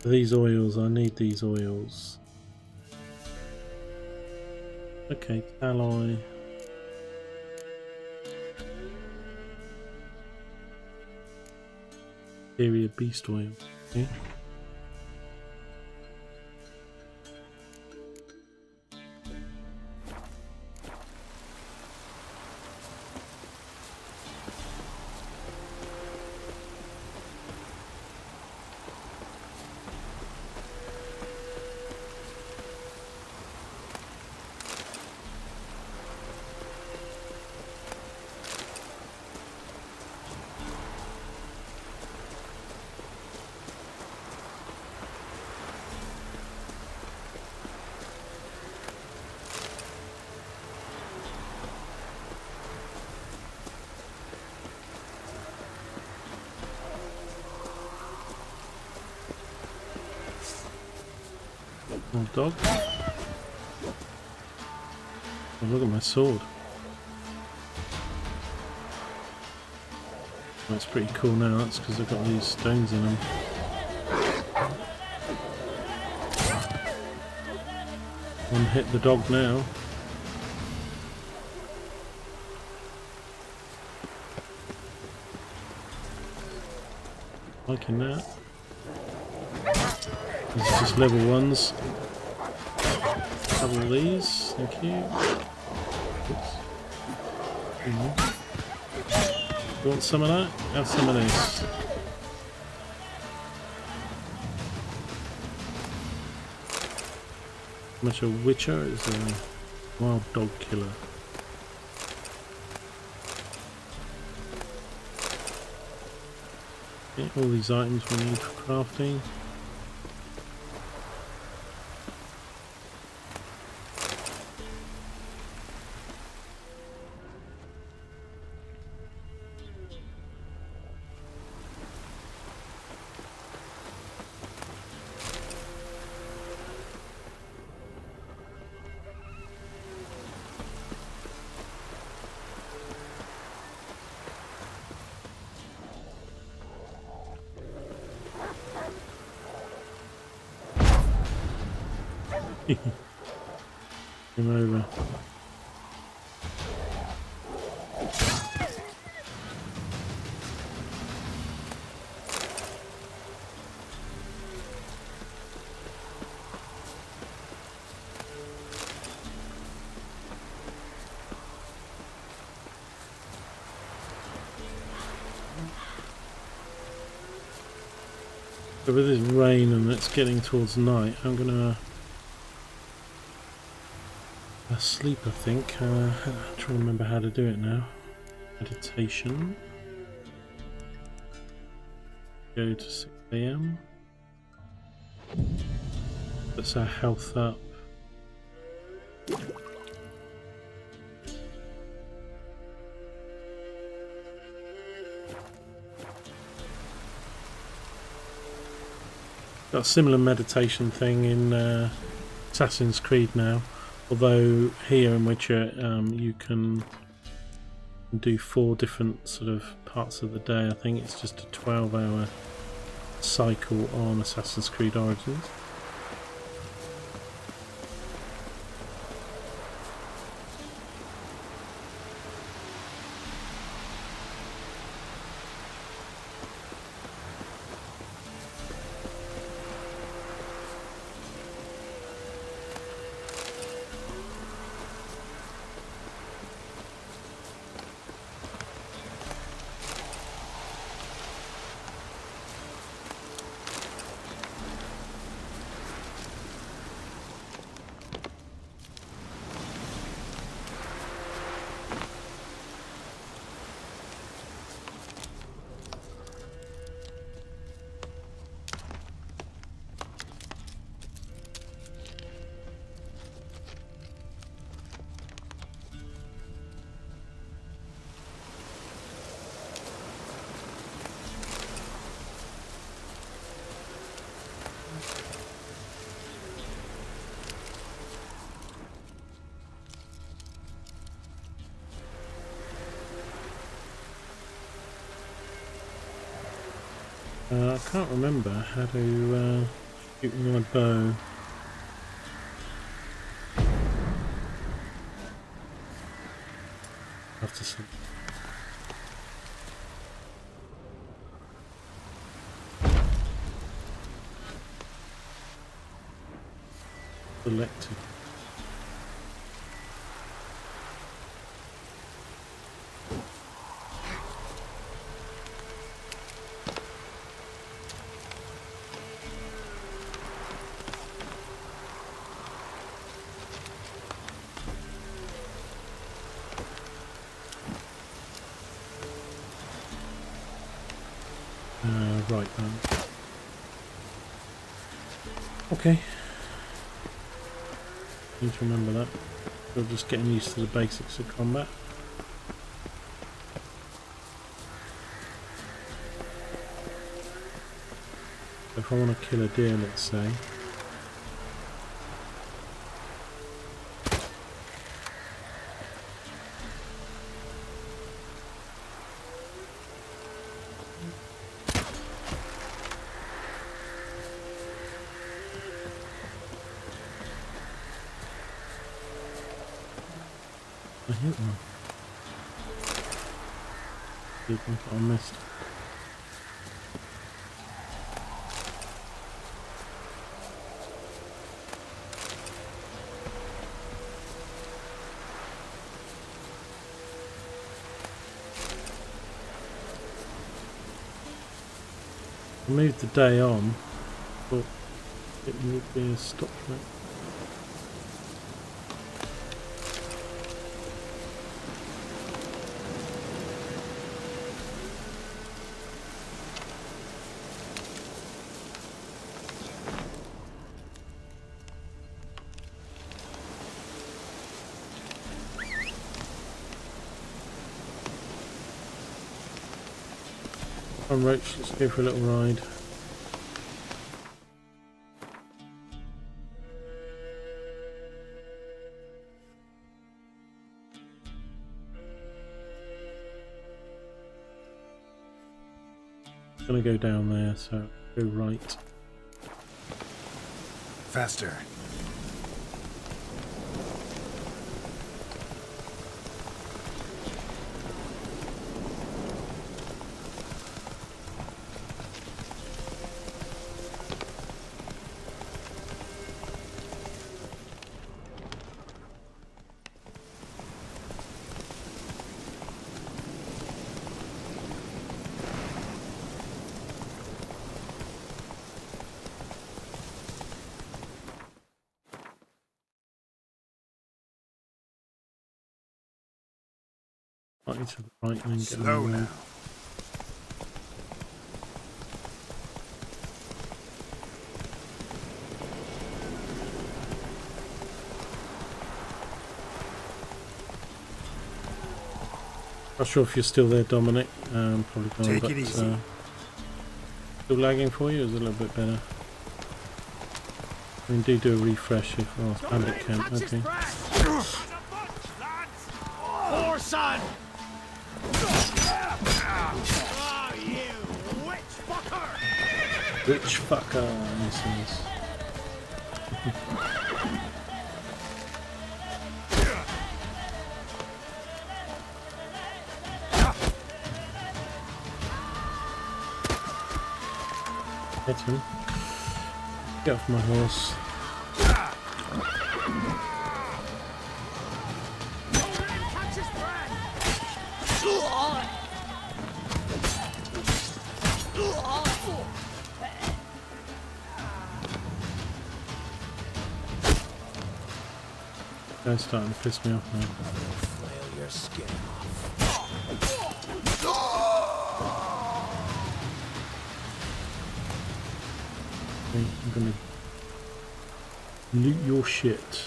These oils, I need these oils. Okay, alloy. Area beast oil. Okay. More dog. Oh, look at my sword. That's pretty cool now. That's because I've got these stones in them. One hit the dog now. Liking that. These are just level ones. Double these, thank you. Oops. You want some of that? Have some of this. How much a Witcher is a wild dog killer. Okay, all these items we need for crafting. Come over. So with this rain and it's getting towards night, I'm gonna sleep, I think. I'm trying to remember how to do it now. Meditation. Go to 6 AM. Puts our health up. Got a similar meditation thing in Assassin's Creed now. Although here in Witcher you can do 4 different sort of parts of the day. I think it's just a 12-hour cycle on Assassin's Creed Origins. I can't remember how to shoot with my bow. I have to see. Selected. Right then. Okay. Need to remember that. We're just getting used to the basics of combat. If I want to kill a deer, let's say. I hit one. I missed. I moved the day on. Thought it would be a stop track. Come on, Roach, let's go for a little ride. I'm gonna go down there, so go right. Faster. Right to the right and then get Slow on the road. now. Not sure if you're still there, Dominic. Probably gone, Take but it easy. still lagging for you. Is a little bit better. I mean, do a refresh if bandit camp. Okay. Poor son! Oh, you witch fucker! Witch fucker, he says. Hit him. Get off my horse. Catch his breath! Guy's starting to piss me off now. Flail your skin Okay, I'm gonna loot your shit.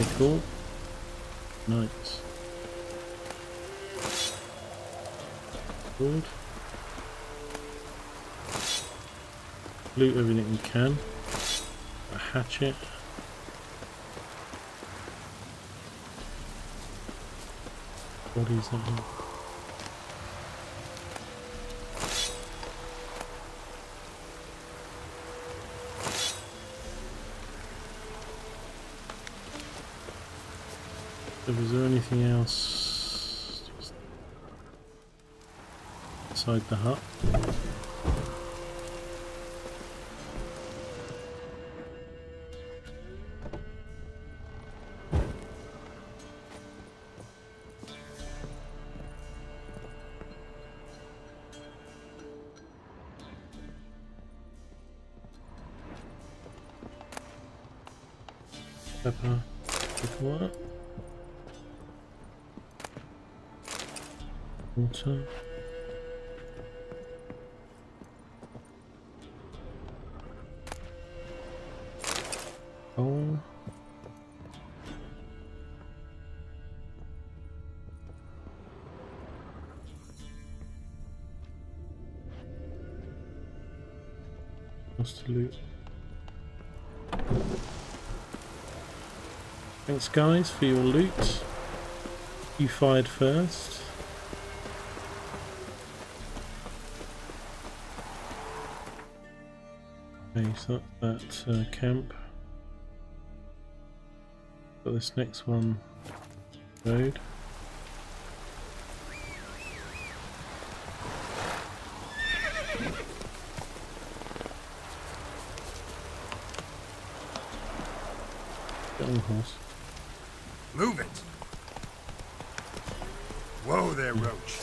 Okay, cool. Nice. Good. Loot everything we can. A hatchet. Bodies that one. So was there anything else just inside the hut? Pepper, water. Water. Coal. What's to loot? Thanks guys for your loot. You fired first. Okay, so that's that camp. Got this next one. Road. Get on the horse. Move it. Whoa there, Roach.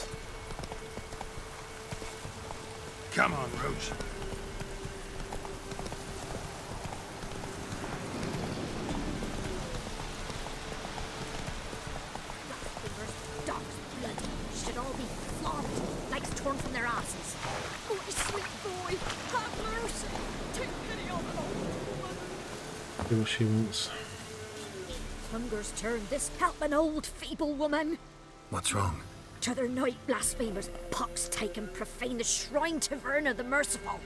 Come on, Roach. Blasphemers, dogs, blood, should all be flogged, legs torn from their asses. Oh, my sweet boy, have mercy. Take pity on an old woman. See what she wants. Hunger's turned this helping old feeble woman. What's wrong? T'other night, blasphemers, pox take and profane the shrine to Verna the Merciful.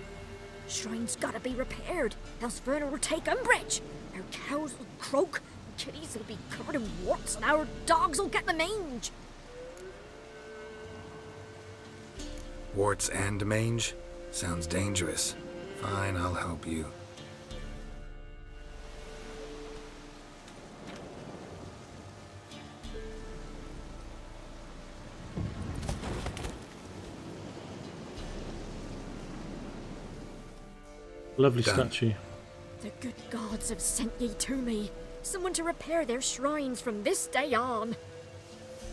Shrine's gotta be repaired, else Verna will take umbrage. Our cows will croak, kitties will be covered in warts, and our dogs will get the mange. Warts and mange? Sounds dangerous. Fine, I'll help you. Lovely Done. statue. The good gods have sent ye to me. Someone to repair their shrines from this day on.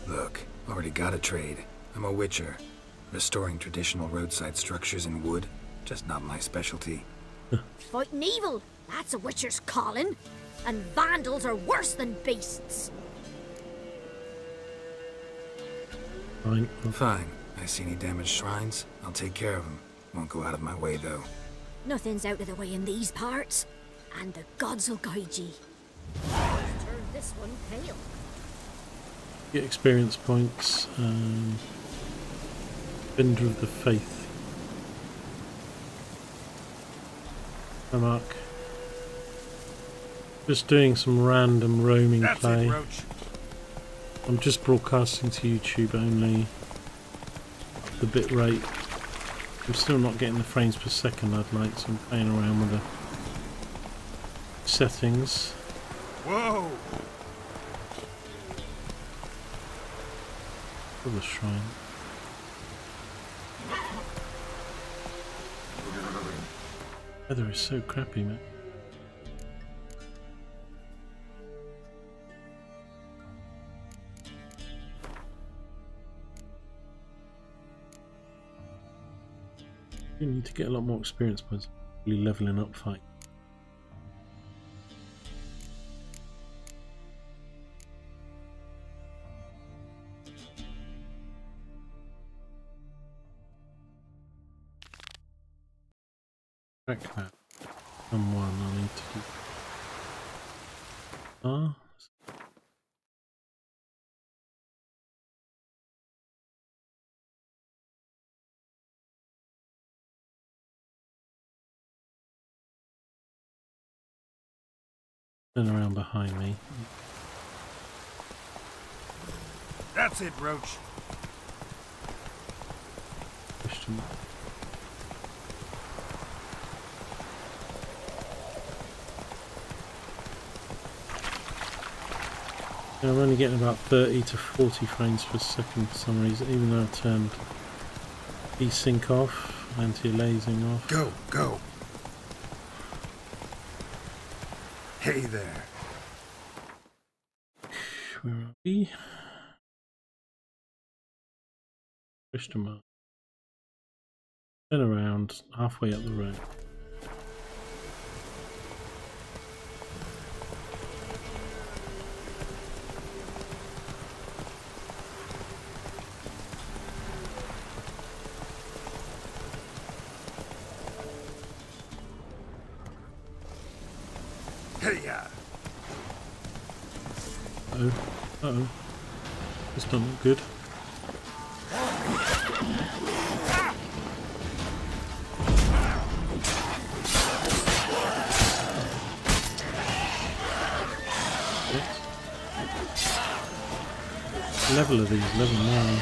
Look, already got a trade. I'm a witcher. Restoring traditional roadside structures in wood, just not my specialty. Fighting evil, that's a witcher's calling. And vandals are worse than beasts. Fine. Fine. I see any damaged shrines, I'll take care of them. Won't go out of my way, though. Nothing's out of the way in these parts, and the gods will guide ye. Turn this one pale. Get experience points. Bender of the Faith. Hi, Mark. Just doing some random roaming play. Roach. I'm just broadcasting to YouTube only. The bit rate. I'm still not getting the frames per second I'd like, so I'm playing around with the settings. Whoa! For the shrine. Weather is so crappy, man. You need to get a lot more experience by really leveling up fight. Track that. Someone I need to do. Turn around behind me. That's it, Roach. Question. I'm only getting about 30 to 40 frames per second for some reason, even though I've turned desync off, anti-aliasing off. Go, go. Hey there. Where are we? Question mark. Turn around, halfway up the road. Hey-ya. Uh-oh. Uh-oh. This doesn't look good. Level of these, level 9.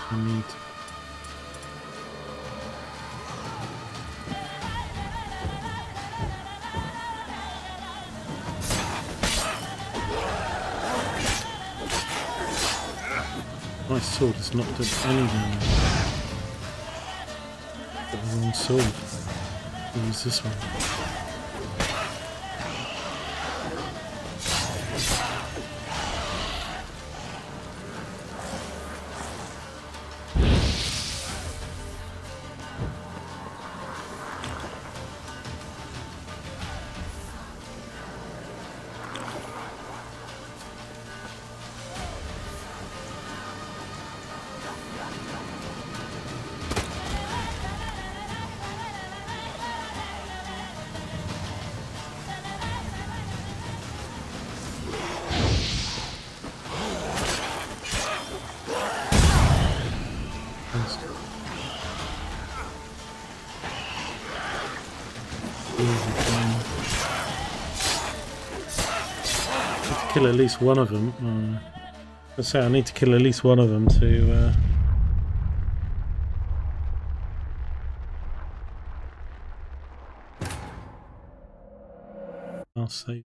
I need my sword has not done any damage. Got the wrong sword. Use this one. kill at least one of them. Let's say I need to kill at least one of them to. I'll save.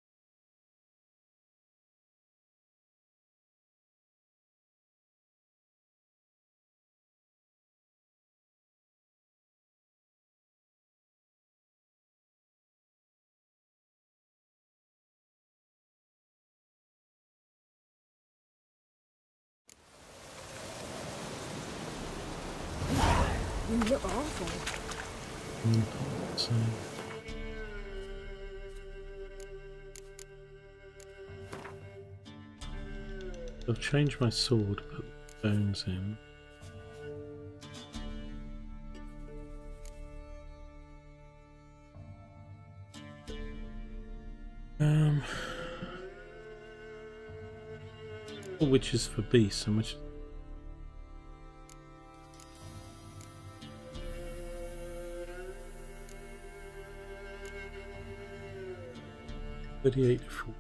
You look awful. So. I've changed my sword, put the bones in. Which is for beasts and which. 38 to 4.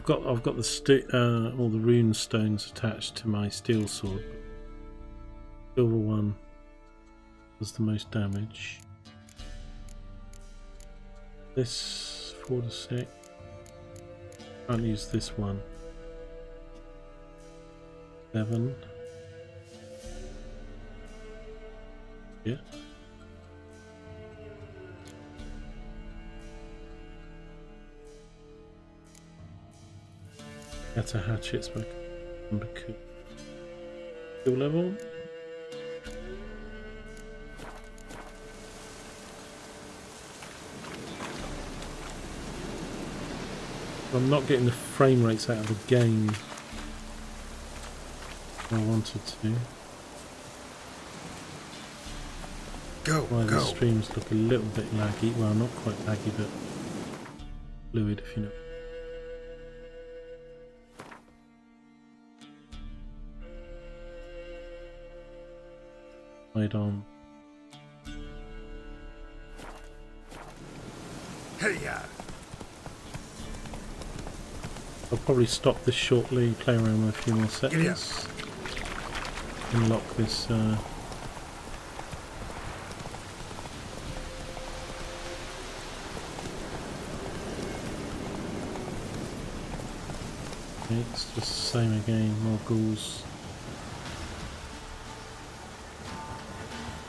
I've got the all the rune stones attached to my steel sword. Silver one does the most damage. This 4 to 6. Can't use this one. 7. Yeah. That's a hatchet, it's my number 2. Skill level. I'm not getting the frame rates out of the game I wanted to. Why the streams look a little bit laggy. Well, not quite laggy, but fluid, if you know. Right on. Hey, yeah. I'll probably stop this shortly, play around with a few more settings. Unlock this. It's just the same again, more ghouls.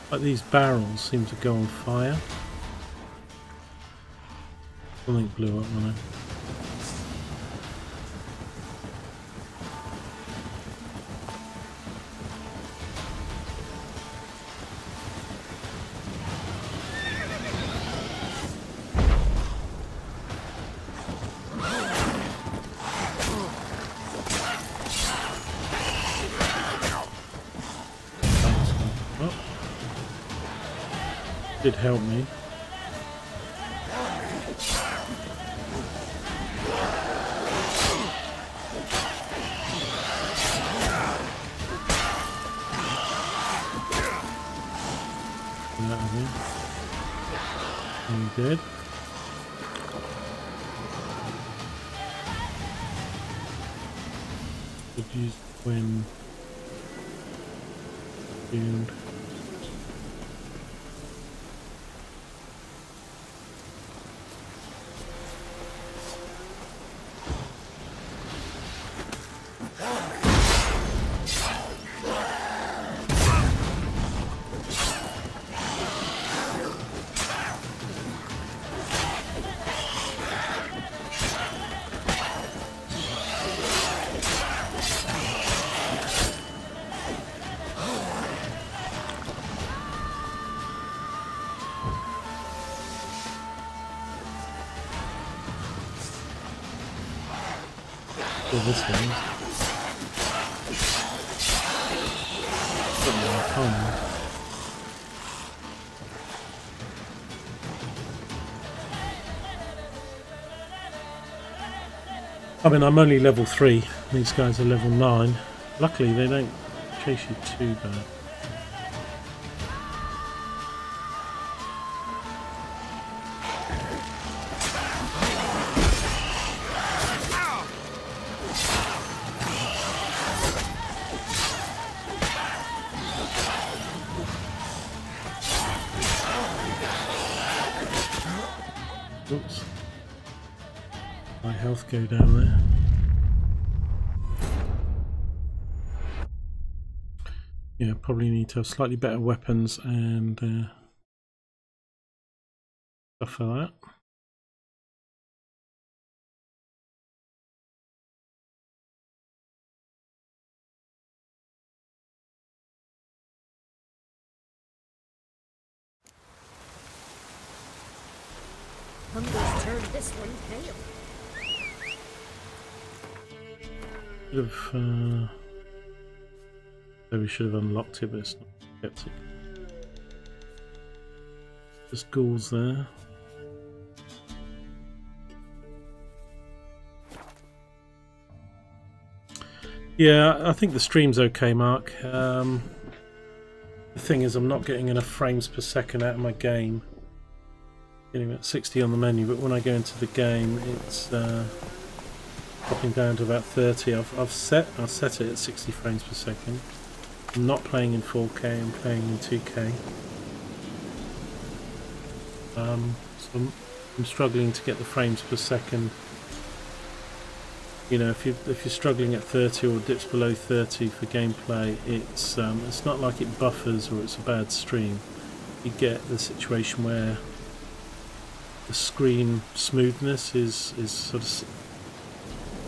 Like these barrels seem to go on fire. Something blew up on it. Did help me. I'm dead. Could use when shield. This one. I mean, I'm only level 3. These guys are level 9. Luckily, they don't chase you too bad. Oops. My health go down there. Yeah, probably need to have slightly better weapons and stuff for that. Hunger's turned this one pale. Should have, maybe should have unlocked it, but it's not kept it. There's ghouls there. Yeah, I think the stream's okay, Mark. The thing is, I'm not getting enough frames per second out of my game. Getting at 60 on the menu, but when I go into the game, it's dropping down to about 30. I've set it at 60 frames per second. I'm not playing in 4K. I'm playing in 2K. So I'm struggling to get the frames per second. You know, if you're struggling at 30 or dips below 30 for gameplay, it's not like it buffers or it's a bad stream. You get the situation where the screen smoothness is sort of,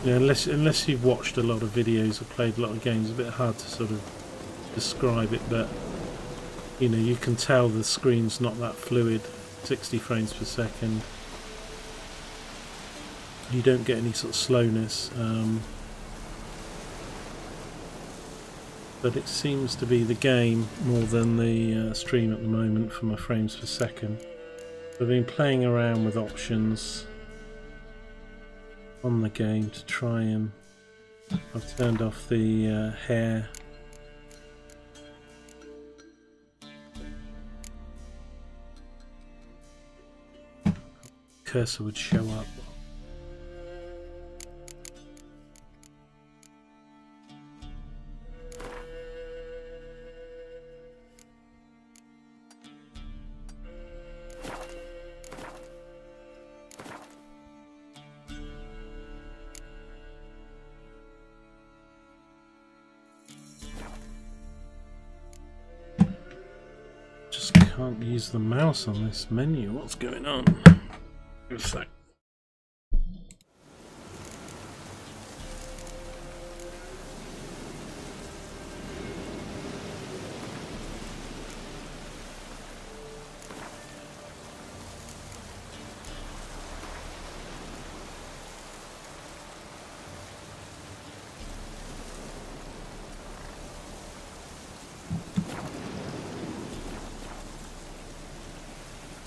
you know, unless you've watched a lot of videos or played a lot of games, it's a bit hard to sort of describe it, but you know, you can tell the screen's not that fluid. 60 frames per second. You don't get any sort of slowness, but it seems to be the game more than the stream at the moment for my frames per second. I've been playing around with options on the game to try and I've turned off the hair. Cursor would show up. Just can't use the mouse on this menu. What's going on? Give a sec.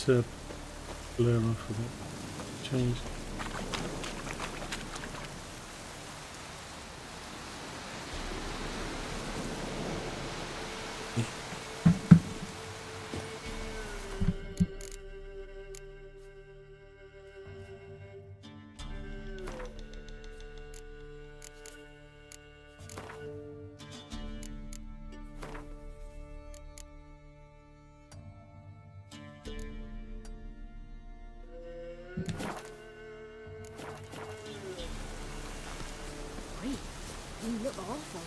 To blur off a bit. Change. Wait, you look awful.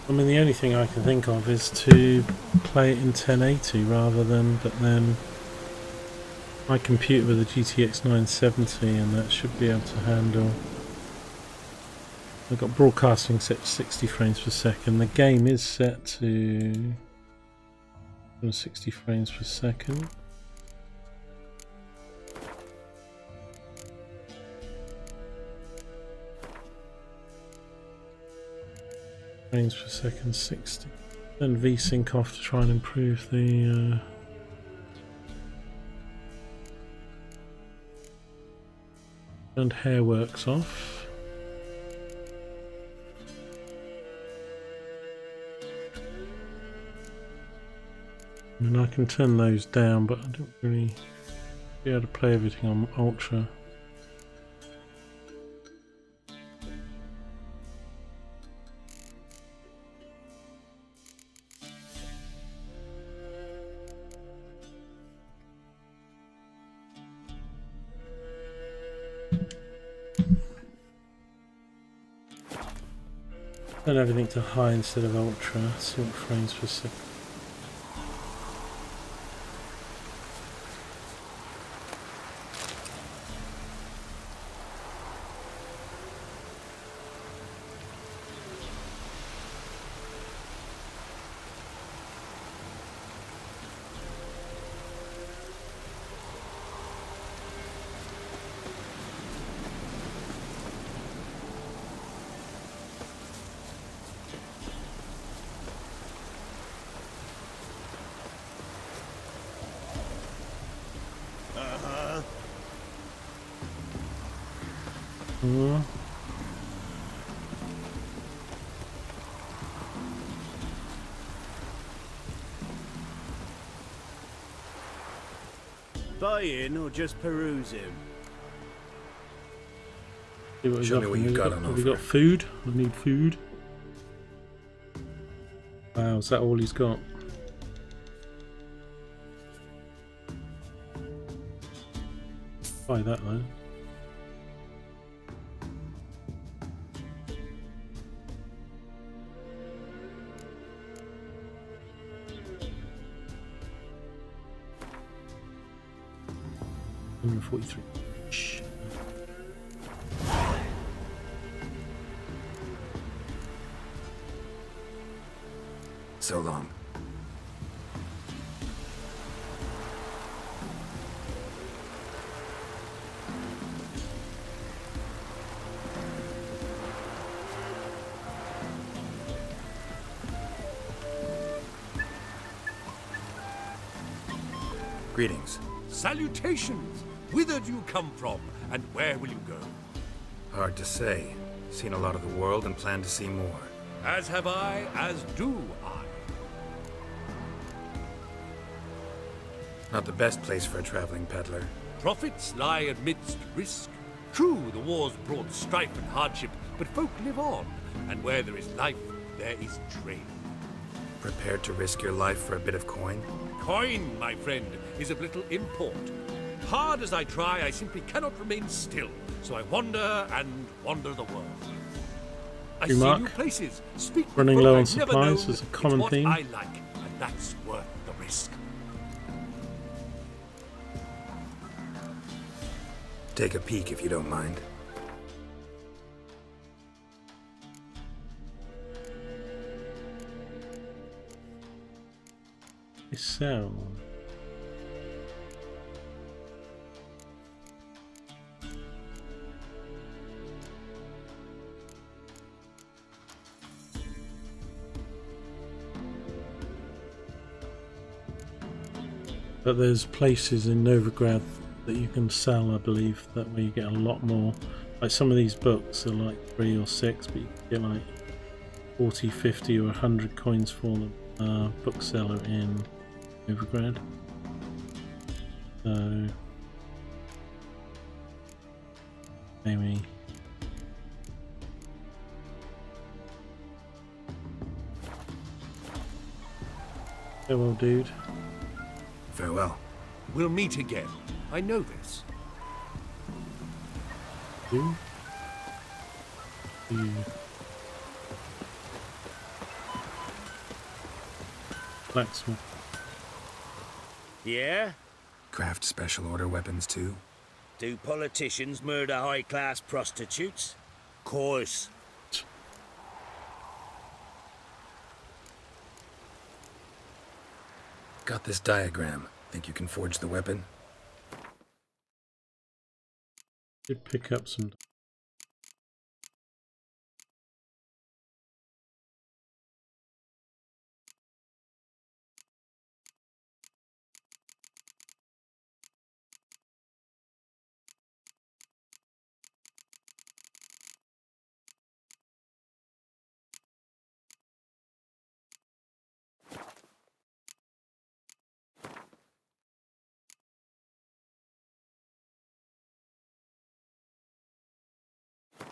I mean, the only thing I can think of is to play it in 1080 rather than, but then my computer with a GTX 970 and that should be able to handle. I've got broadcasting set to 60 frames per second. The game is set to 60 frames per second. frames per second 60. Then VSync off to try and improve the and Hairworks off. I mean, I can turn those down, but I don't really be able to play everything on Ultra. Turn everything to high instead of Ultra. See what frames per second. Buy in or just peruse him? Show me what you've got on Have we offer. got food? I need food. Wow, is that all he's got? Buy that though. $143. Shh. So long. Greetings. Salutations! Whither do you come from, and where will you go? Hard to say. Seen a lot of the world and plan to see more. As have I, as do I. Not the best place for a traveling peddler. Profits lie amidst risk. True, the wars brought strife and hardship, but folk live on, and where there is life, there is trade. Prepared to risk your life for a bit of coin? Coin, my friend, is of little import. Hard as I try, I simply cannot remain still, so I wander and wander the world. I see Remark. new places, speak with Running folk low on I've never supplies known. is a common It's what theme. I like, and that's worth the risk. Take a peek if you don't mind. So, but there's places in Novigrad that you can sell, I believe, that where you get a lot more. Like some of these books are like 3 or 6, but you can get like 40, 50 or 100 coins for them. Bookseller in Novigrad. So maybe farewell, dude. Farewell. We'll meet again. I know this. You? You. Blacksmith. Yeah? Craft special order weapons too? Do politicians murder high-class prostitutes? Course. Got this diagram. Think you can forge the weapon? Did pick up some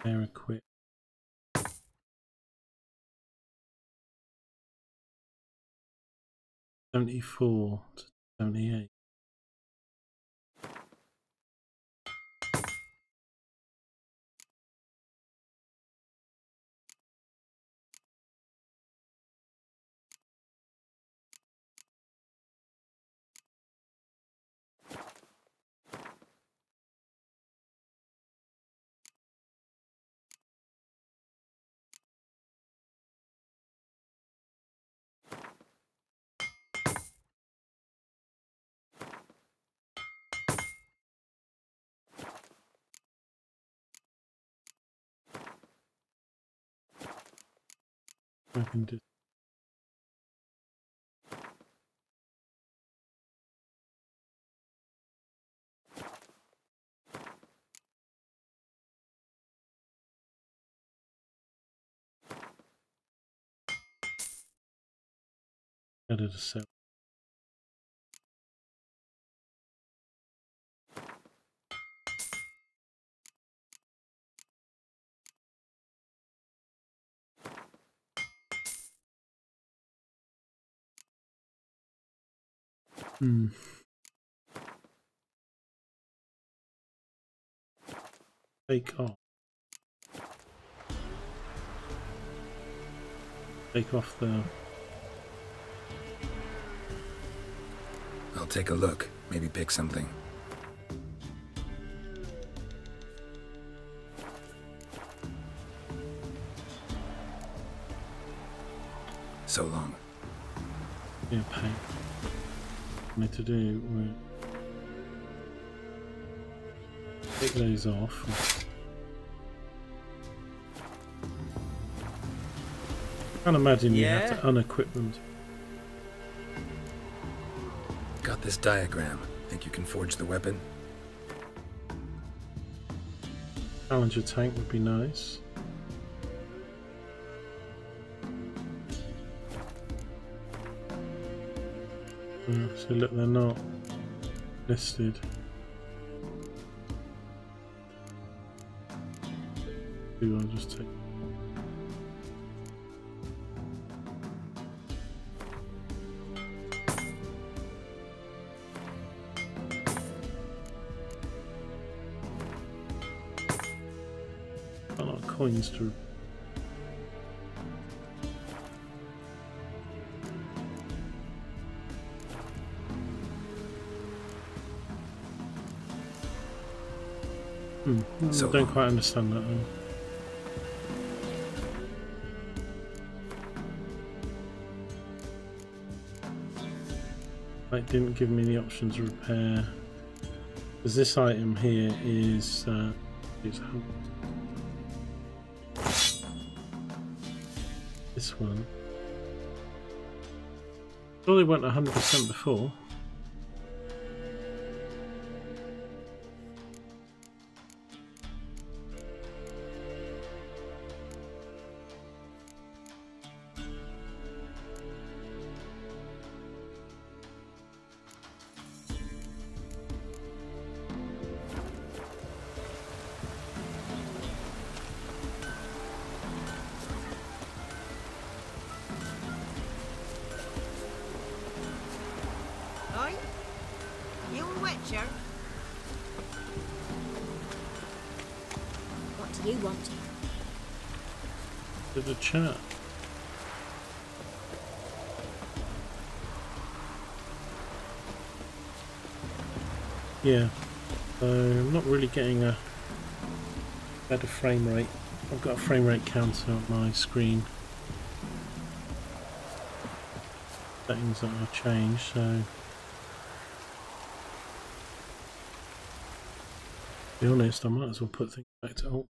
Air equip. $74 to $78. I can do. Better to sell. Take off. Take off the. I'll take a look. Maybe pick something. So long. Yeah, paint. What I need to do. Take those off. I can't imagine you have to unequip them. Got this diagram. Think you can forge the weapon? Challenger tank would be nice. So look, they're not listed. I'll just take. A lot of coins to. So I don't quite understand that though. It didn't give me the option to repair, because this item here is this one. Sure, they weren't 100% before. What do you want? To the chat. Yeah, so I'm not really getting a better frame rate. I've got a frame rate counter on my screen. Settings that I've changed, so to be honest, I might as well put things back to alt.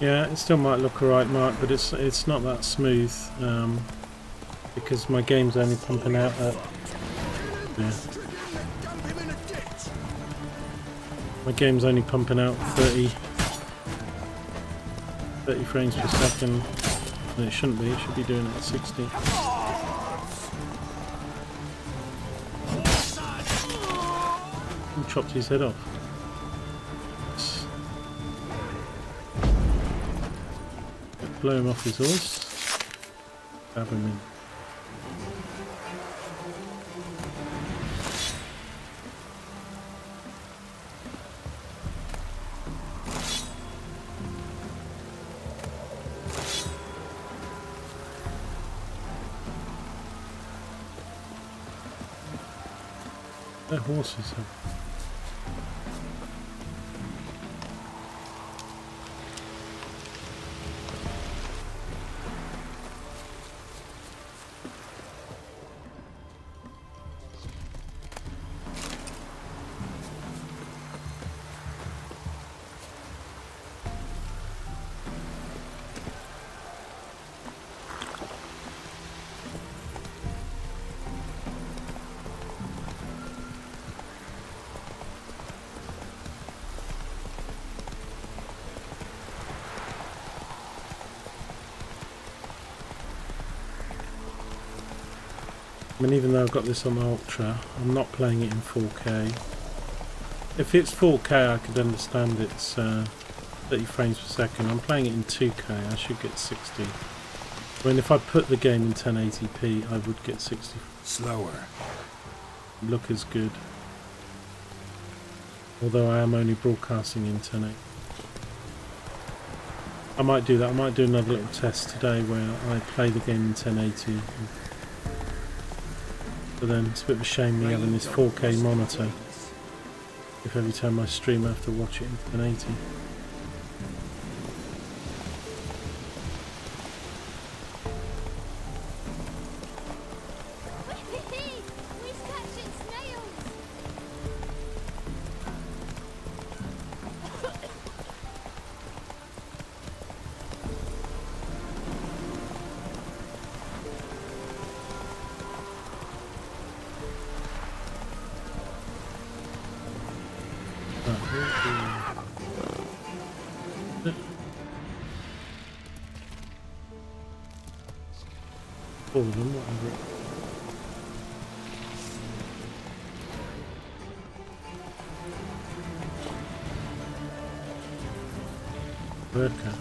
Yeah, it still might look alright, Mark, but it's not that smooth because my game's only pumping out at my game's only pumping out 30 frames per second, and it shouldn't be. It should be doing it at 60. Who chopped his head off? Blow him off his horse. Grab him in. Their horses have. I mean, even though I've got this on Ultra, I'm not playing it in 4K. If it's 4K, I could understand it's 30 frames per second. I'm playing it in 2K, I should get 60. I mean, if I put the game in 1080p, I would get 60. Slower. Look as good. Although I am only broadcasting in 1080. I might do that. I might do another little test today where I play the game in 1080. But then it's a bit of a shame me having this 4K monitor if every time I stream I have to watch it in 1080. All of them, whatever. Worker.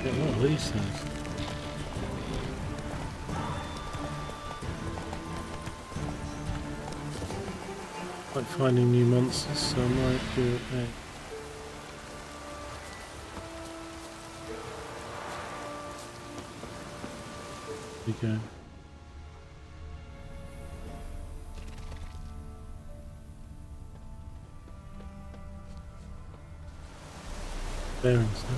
Get a lot of these things. Like finding new monsters, so I might do it there. We go. Bearings now.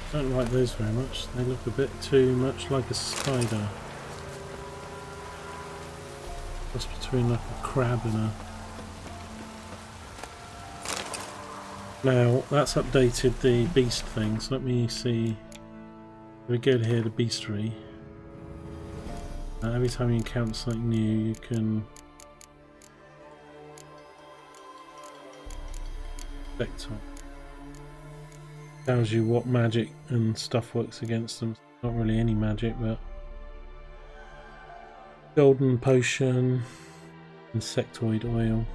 I don't like those very much. They look a bit too much like a spider. Just between like a crab and a... Now, that's updated the beast thing, so let me see. If we go here to beastery. Every time you encounter something new, you can... select on. Tells you what magic and stuff works against them. Not really any magic, but golden potion, Insectoid oil.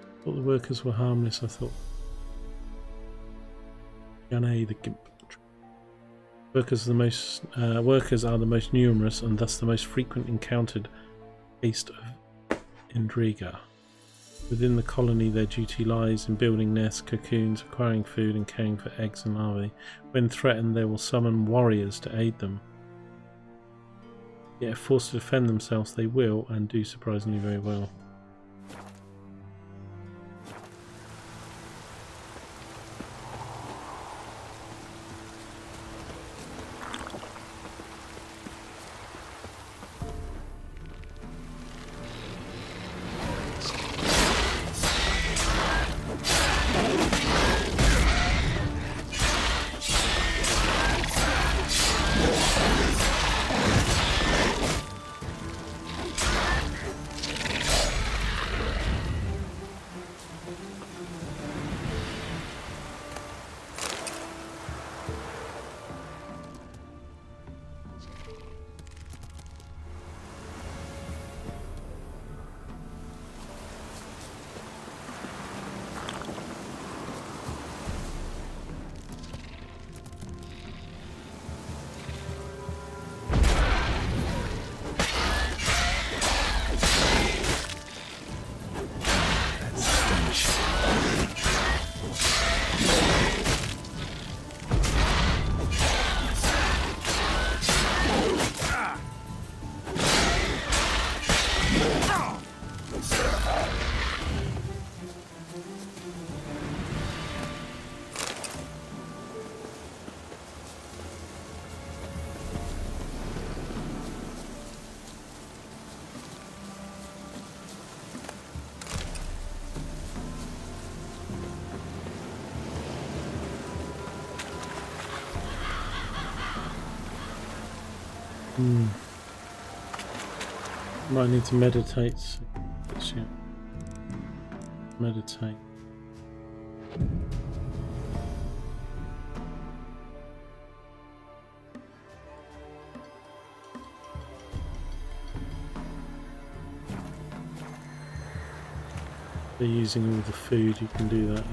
I thought the workers were harmless. I thought Yanei the Gimp. Workers are the most numerous and thus the most frequent encountered taste of Indriga. Within the colony, their duty lies in building nests, cocoons, acquiring food, and caring for eggs and larvae. When threatened, they will summon warriors to aid them. Yet, if forced to defend themselves, they will, and do surprisingly very well. Might need to meditate. Meditate. They're using all the food, you can do that.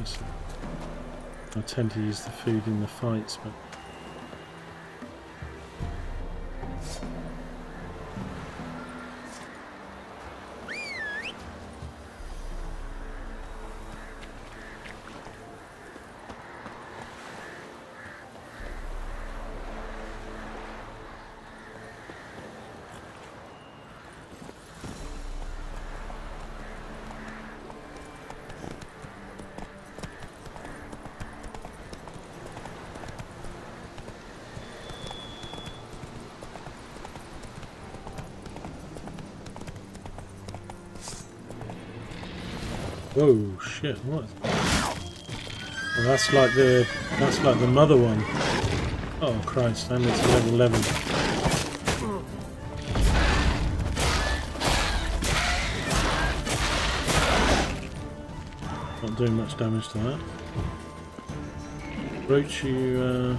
I tend to use the food in the fights, but whoa, shit! What? Well, that's like the mother one. Oh Christ! And it's level 11. Not doing much damage to that. Roach, you.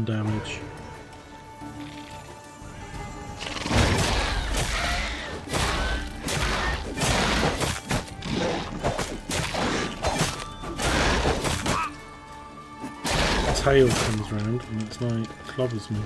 Damage. Tail comes round and it's like clobbers me.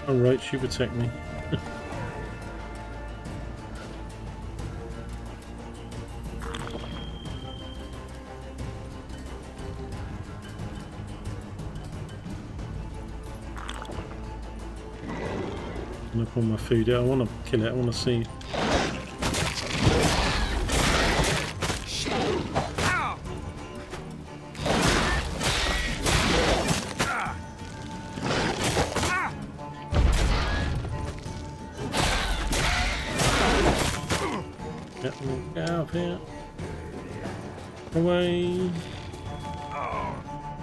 Alright, you protect me. I'm gonna pull my food out. I want to kill it. I want to see. Get out of here. Away.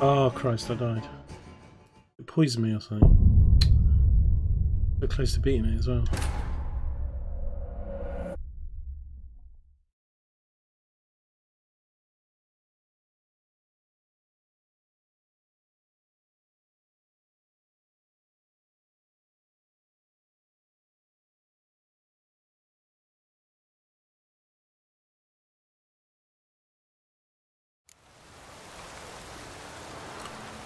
Oh Christ, I died. It poisoned me or something. So close to beating it as well.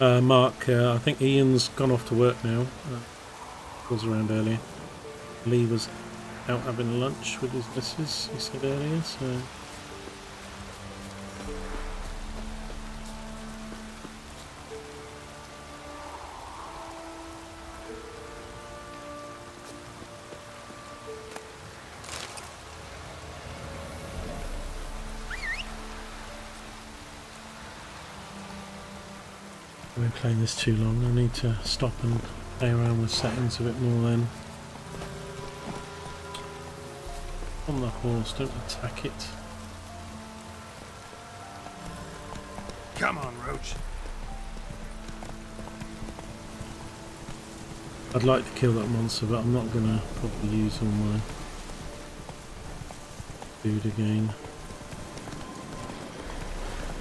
Mark, I think Ian's gone off to work now. Was around earlier. Lee was out having lunch with his missus, he said earlier, so... I've been playing this too long. I need to stop and play around with settings a bit more then. On the horse, don't attack it. Come on, Roach. I'd like to kill that monster, but I'm not gonna probably use all my food again.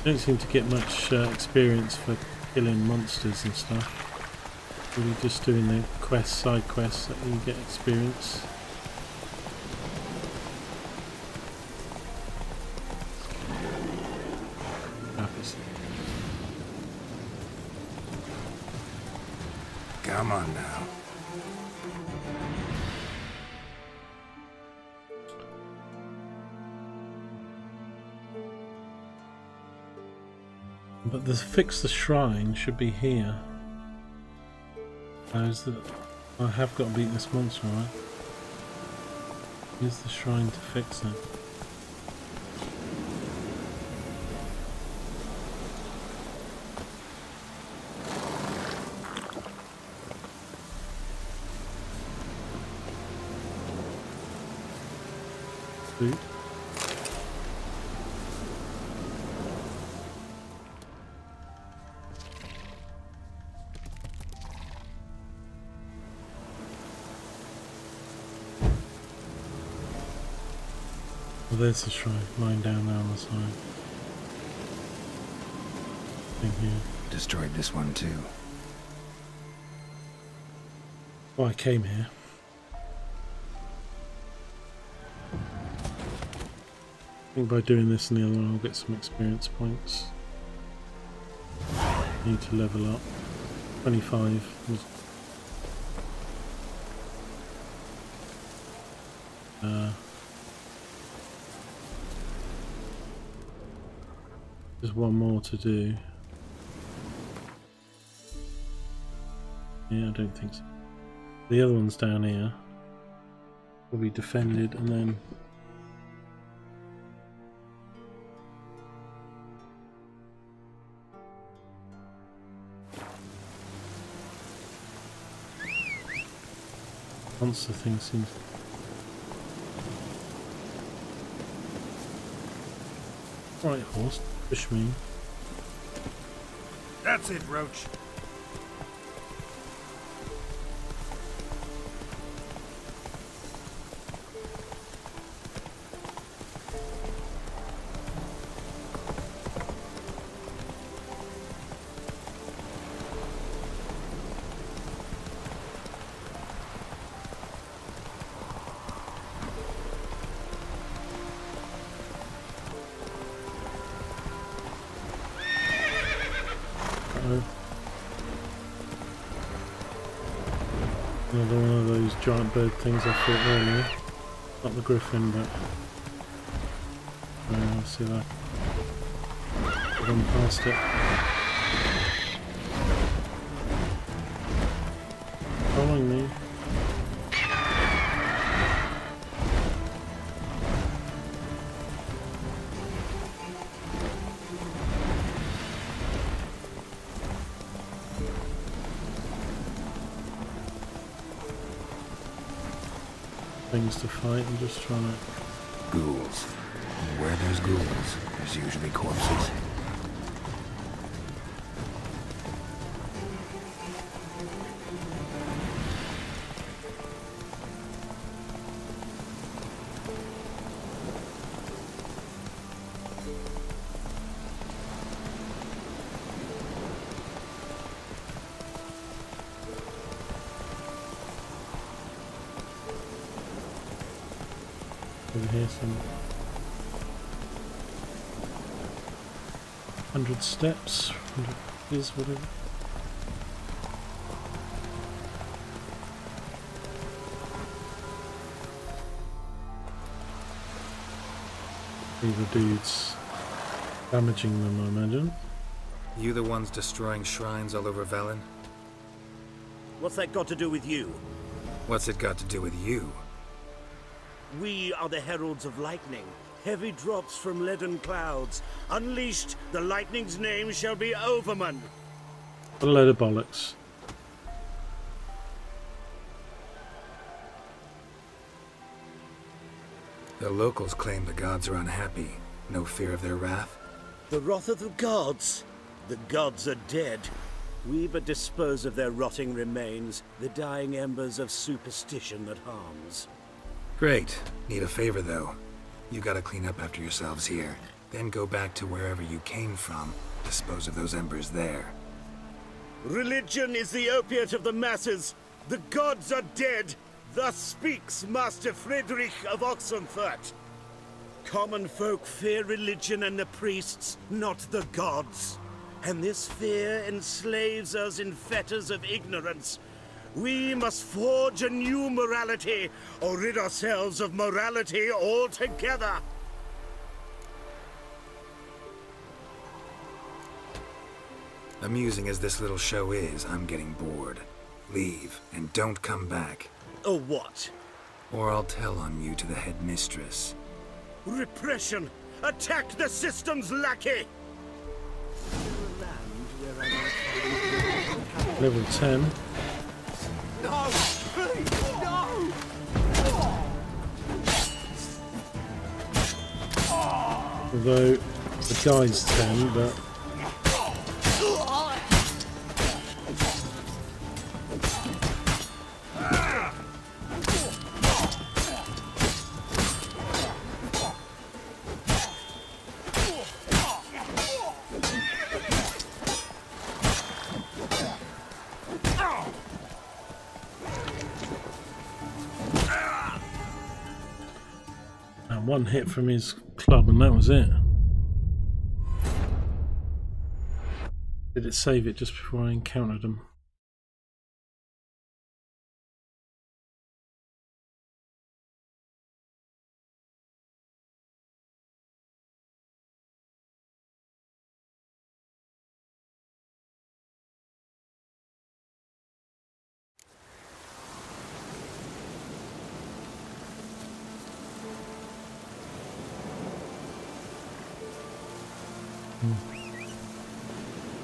I don't seem to get much experience for killing monsters and stuff. Really just doing the quests, side quests that you get experience. Come on now. But the fix the shrine should be here. I have got to beat this monster, right? Here's the shrine to fix it. Food. Well, there's the shrine, lying down there on the side. Thing here. Destroyed this one too. Well, I came here. I think by doing this and the other one I'll get some experience points. Need to level up. 25 was there's one more to do. Yeah, I don't think so. The other one's down here. Will be defended and then monster thing seems. Alright, horse, push me. That's it, Roach. Another one of those giant bird things I fought earlier. Not the griffin, but I'll see if I can run past it. Following me. Things to fight. I'm just trying to Ghouls. And where there's ghouls, there's usually corpses. Over here, some 100 steps, 100 is whatever. These are dudes damaging them, I imagine. You the ones destroying shrines all over Velen? What's that got to do with you? What's it got to do with you? We are the heralds of lightning. Heavy drops from leaden clouds. Unleashed, the lightning's name shall be Overman. A load of bollocks. The locals claim the gods are unhappy. No fear of their wrath? The wrath of the gods. The gods are dead. We but dispose of their rotting remains, the dying embers of superstition that harms. Great. Need a favor, though. You gotta clean up after yourselves here. Then go back to wherever you came from. Dispose of those embers there. Religion is the opiate of the masses. The gods are dead. Thus speaks Master Friedrich of Oxenfurt. Common folk fear religion and the priests, not the gods. And this fear enslaves us in fetters of ignorance. We must forge a new morality, or rid ourselves of morality altogether. Amusing as this little show is, I'm getting bored. Leave, and don't come back. Or what? Or I'll tell on you to the headmistress. Repression! Attack the system's lackey! Level 10. No! Please, no! Although the guy's 10, but one hit from his club and that was it. Did it save it just before I encountered him?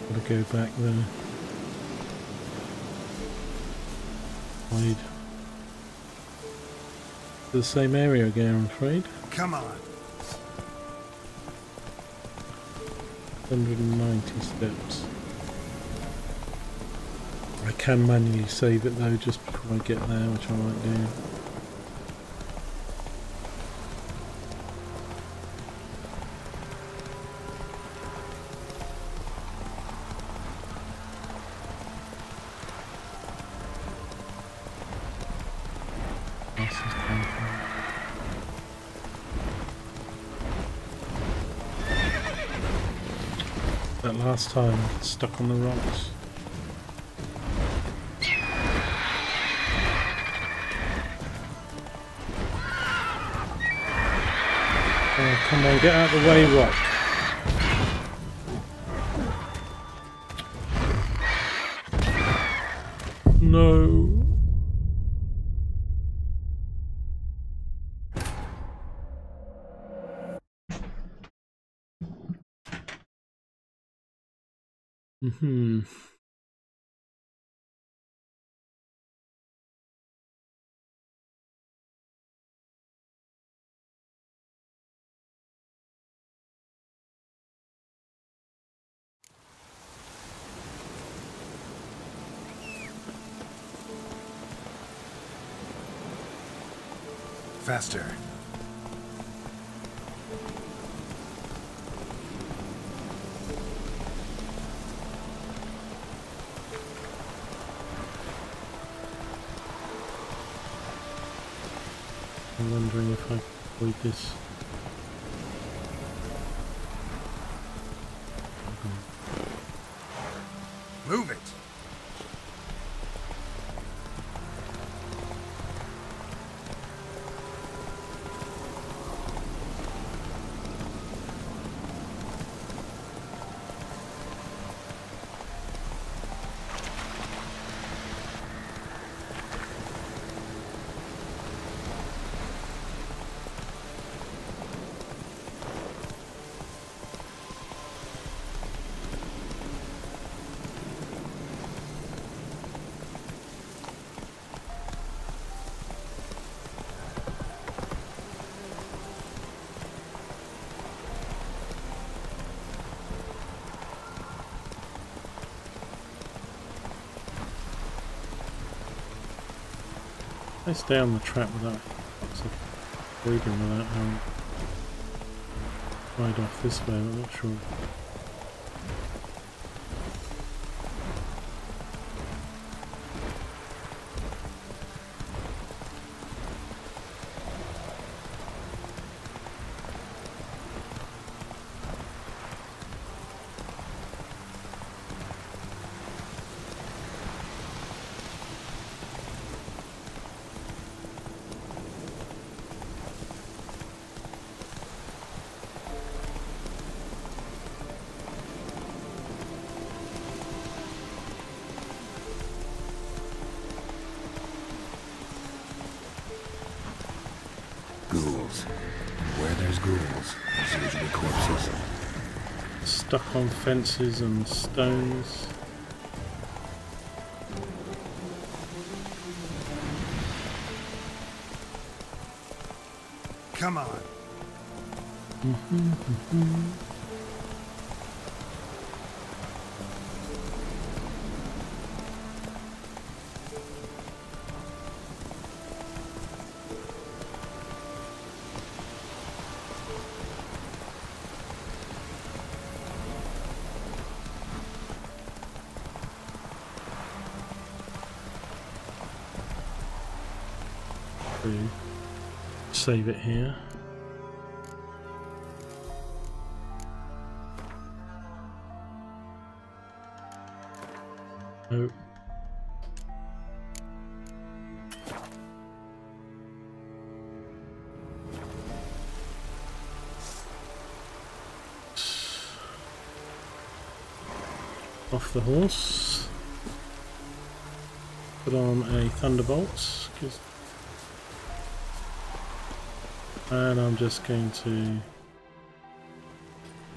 Gotta go back there. Wide. The same area again, I'm afraid. Come on. 190 steps. I can manually save it though just before I get there, which I might do. That last time, stuck on the rocks. Oh, come on, get out of the way, rock. No. Faster. I'm wondering if I can avoid this. Move it! I stay on the track without breathing without having ride off this way, I'm not sure. Ghouls. Where there's ghouls, there's usually corpses. Stuck on fences and stones. Come on. Save it here. Oh. Off the horse. Put on a Thunderbolt. And I'm just going to...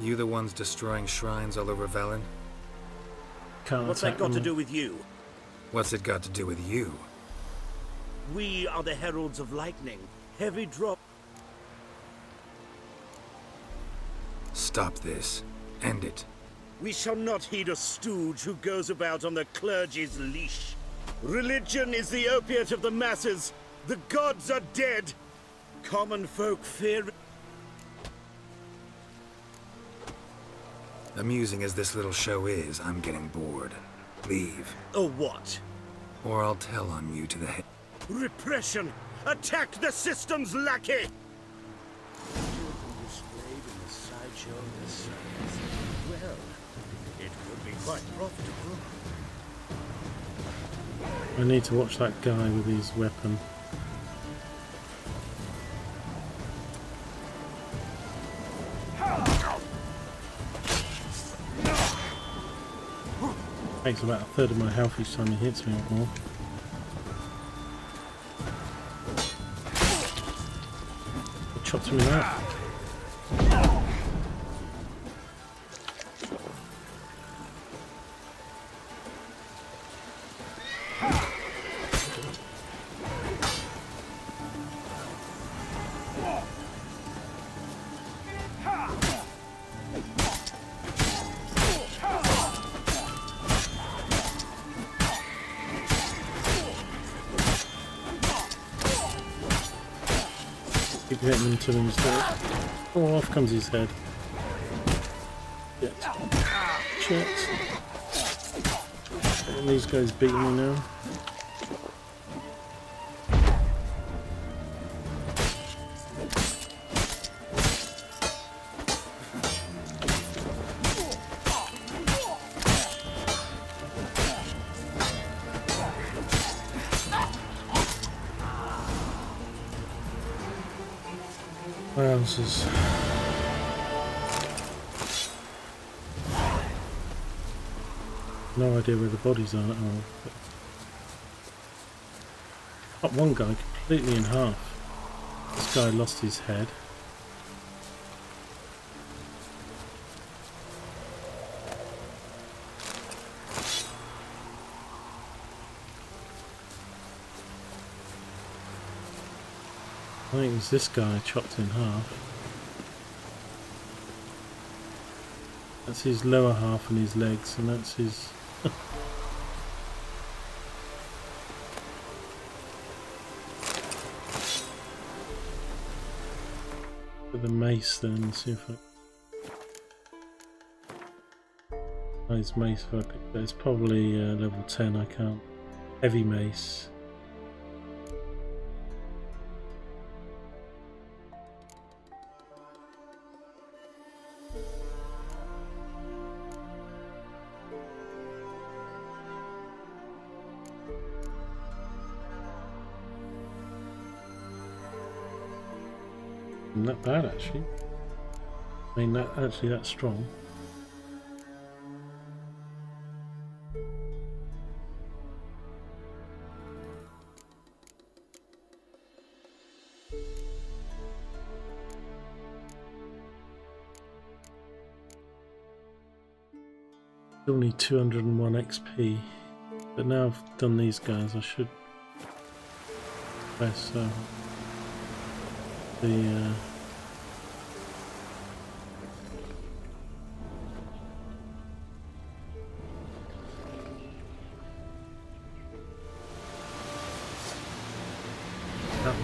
You the ones destroying shrines all over Velen? Can't What's that attack got to them. do with you? What's it got to do with you? We are the heralds of lightning. Heavy drop. Stop this. End it. We shall not heed a stooge who goes about on the clergy's leash. Religion is the opiate of the masses. The gods are dead. Common folk fear... Amusing as this little show is, I'm getting bored. Leave. Oh, what? Or I'll tell on you to the head. Repression! Attack the system's lackey! Displayed in the sideshow this circus. Well, it would be quite profitable. I need to watch that guy with his weapon. Takes about a third of my health each time he hits me or more. I chopped him in that. Keep hitting into him instead. Oh, off comes his head. Shit. And these guys beating me now. Wowzers. No idea where the bodies are at all. Cut one guy completely in half. This guy lost his head. I think it was this guy chopped in half. That's his lower half and his legs, and that's his... With the mace then, see if I... Oh, his mace, if I pick that. It's probably level 10, I can't. Heavy mace. Not bad actually. I mean, that actually that's strong. Still need 201 XP, but now I've done these guys, I should press the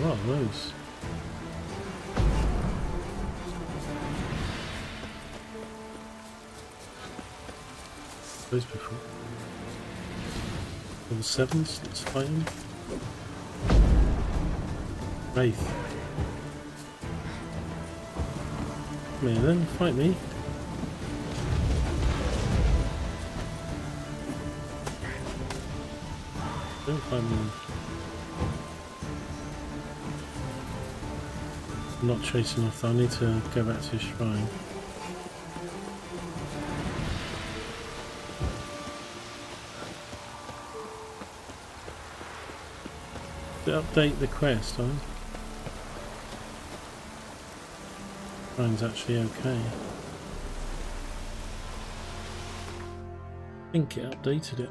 what are those? Those before. Level 7s, let's fight them. Wraith. Come here then, fight me. Don't fight me. I'm not chasing off, I need to go back to his shrine. To update the quest, huh? Shrine's actually okay. I think it updated it.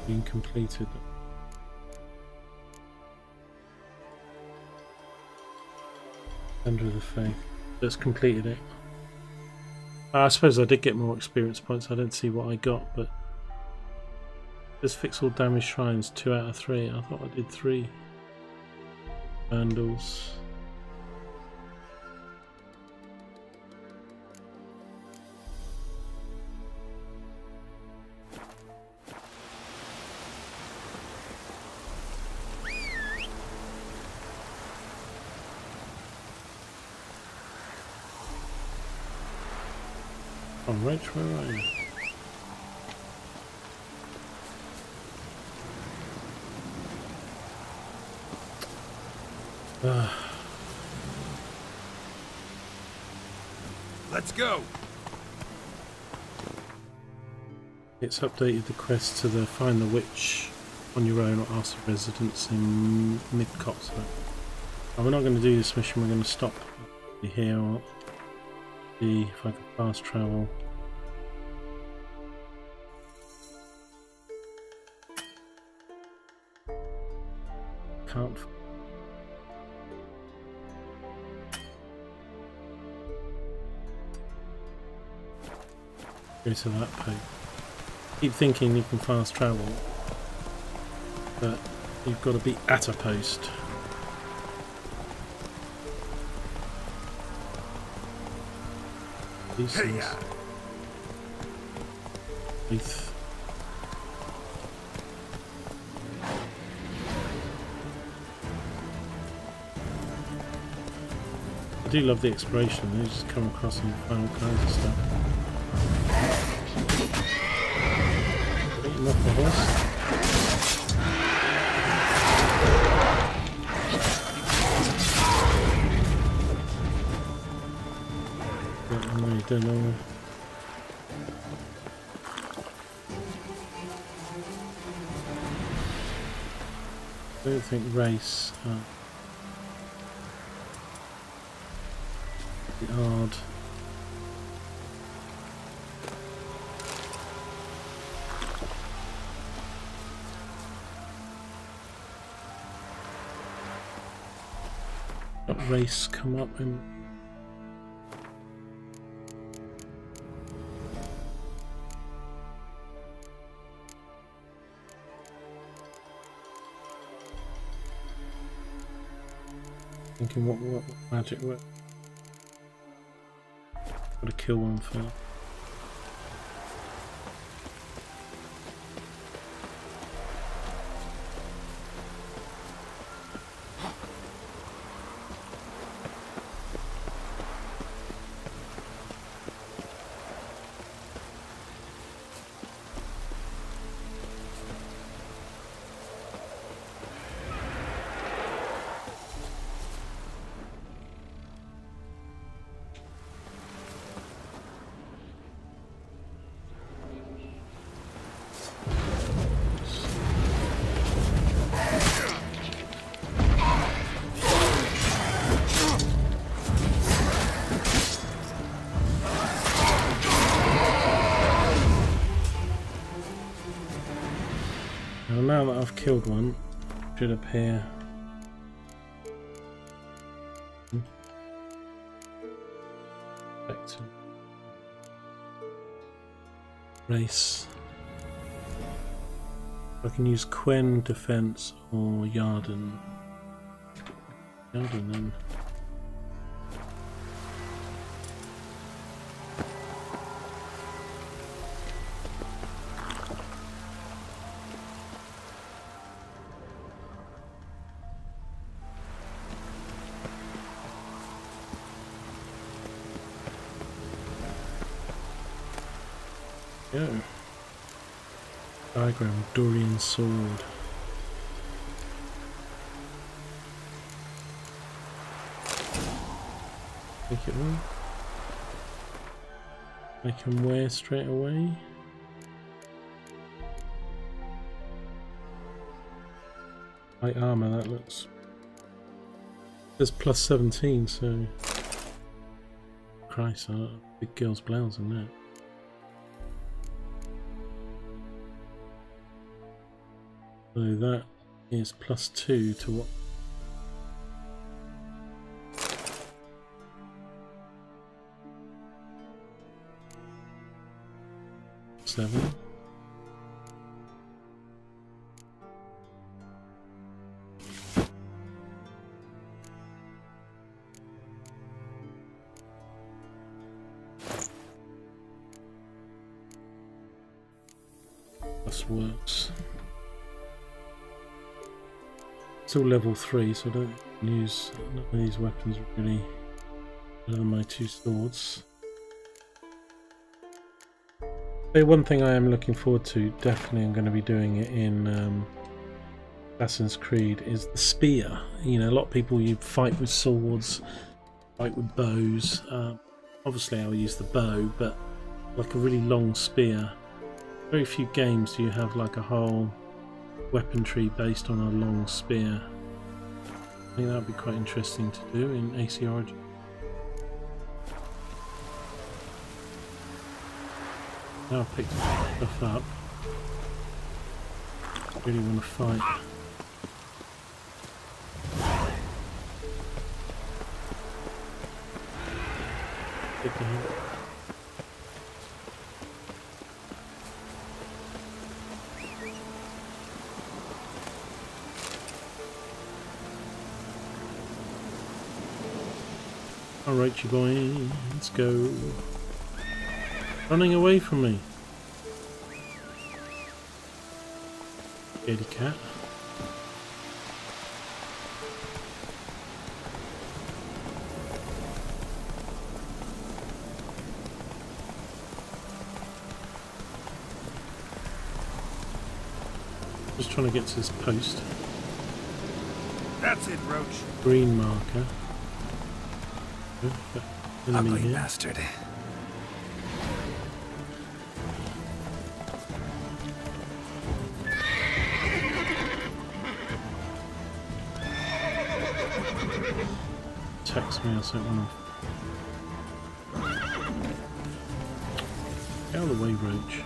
Being completed. Under the Faith. That's completed it. I suppose I did get more experience points. I didn't see what I got, but this fix all damaged shrines 2 out of 3. I thought I did 3. Vandals. Oh, Rach, where are you? Let's go. It's updated the quest to the Find the Witch on your own or ask the residents in Mid-Cotswold. Oh, we're not going to do this mission, we're going to stop here or see if I can fast travel. Can't. Go to that post. Keep thinking you can fast travel, but you've got to be at a post. These things. Faith. I do love the exploration. They just come across and find all kinds of stuff. Eating off the horse. I don't know. I don't think race. Hard. Got race come up and thinking what magic work. Gotta kill one first. Now that I've killed one, it should appear. Back to race. I can use Quen defense or Yarden. Yarden then. Go. Diagram, Dorian sword. Make it work. I can wear straight away. Light armor, that looks. There's plus 17, so. Christ, big girl's blouse in that. So that is plus 2 to what? Seven. This works. Still level 3, so I don't use none of these weapons really other than my two swords. But one thing I am looking forward to, definitely I'm going to be doing it in Assassin's Creed, is the spear. You know, a lot of people, you fight with swords, fight with bows. Obviously I'll use the bow, but like a really long spear. Very few games do you have like a whole weapon tree based on a long spear. I think that would be quite interesting to do in AC Origin. Now I've picked stuff up. Really want to fight. Alright, you boy, let's go. Running away from me. Scaredy cat. Just trying to get to this post. That's it, Roach. Green marker. Enemy Ugly here. bastard. Text me or something. Get out of the way, Roach.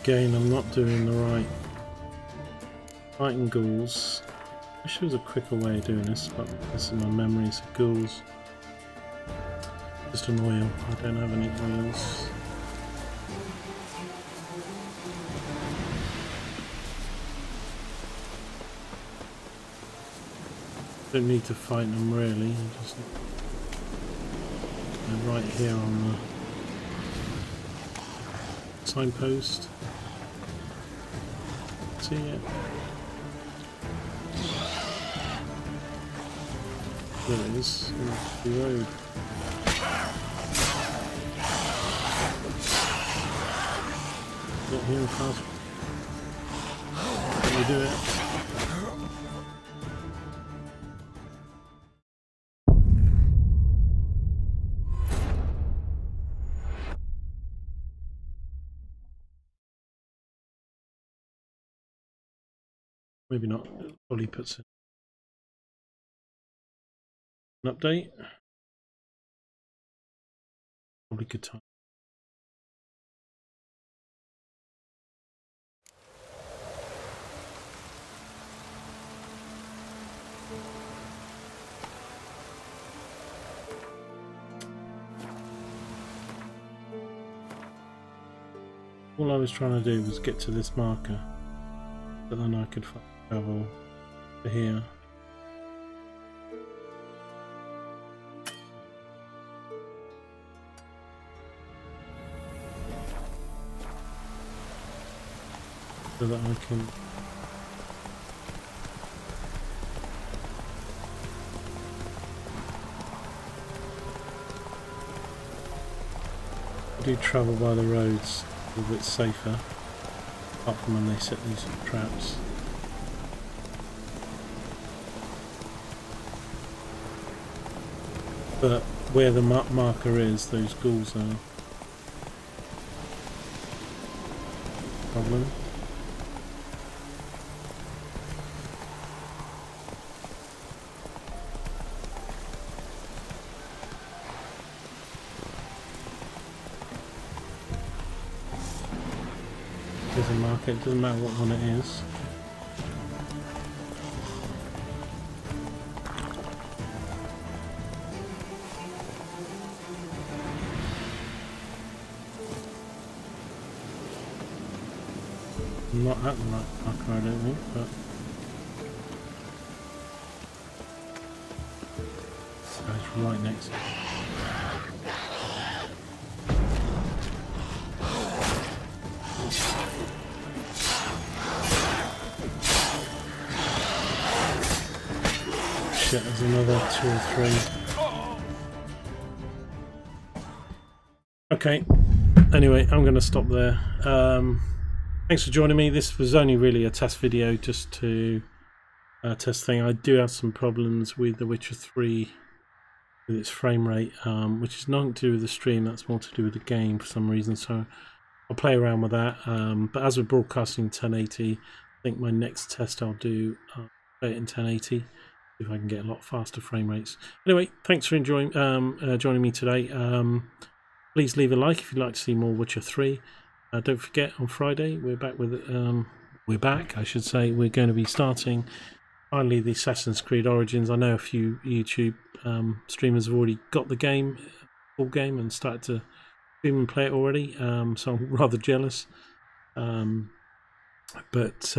Again, I'm not doing the right fighting ghouls. I wish there was a quicker way of doing this, but this is my memories of ghouls. Just an oil. I don't have any oils. Don't need to fight them really. Just they're right here on the signpost. See it? There it is, on the road. Get here fast. Can we do it? Maybe not. It probably puts in an update. Probably good time. All I was trying to do was get to this marker, but then I could travel to here. So that I can do travel by the roads a little bit safer, apart from when they set these traps. But where the marker is, those ghouls are a problem. There's a marker, it doesn't matter what one it is. Not at the right marker, I don't think, but it's right next to it. Shit, there's another 2 or 3. Okay, anyway, I'm going to stop there. Thanks for joining me. This was only really a test video just to test thing. I do have some problems with The Witcher 3 with its frame rate, which is nothing to do with the stream. That's more to do with the game for some reason. So I'll play around with that. But as we're broadcasting 1080, I think my next test I'll do play it in 1080 if I can get a lot faster frame rates. Anyway, thanks for enjoying joining me today. Please leave a like if you'd like to see more Witcher 3. Don't forget, on Friday we're back with I should say. We're going to be starting finally the Assassin's Creed Origins. I know a few YouTube streamers have already got the game, full game, and started to stream and play it already. So I'm rather jealous. But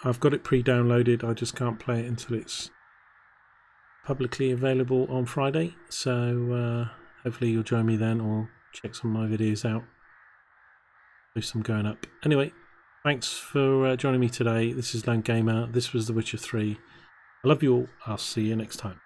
I've got it pre-downloaded. I just can't play it until it's publicly available on Friday. So hopefully you'll join me then, or check some of my videos out. Do some going up. Anyway, thanks for joining me today. This is Lone Gamer. This was The Witcher 3. I love you all. I'll see you next time.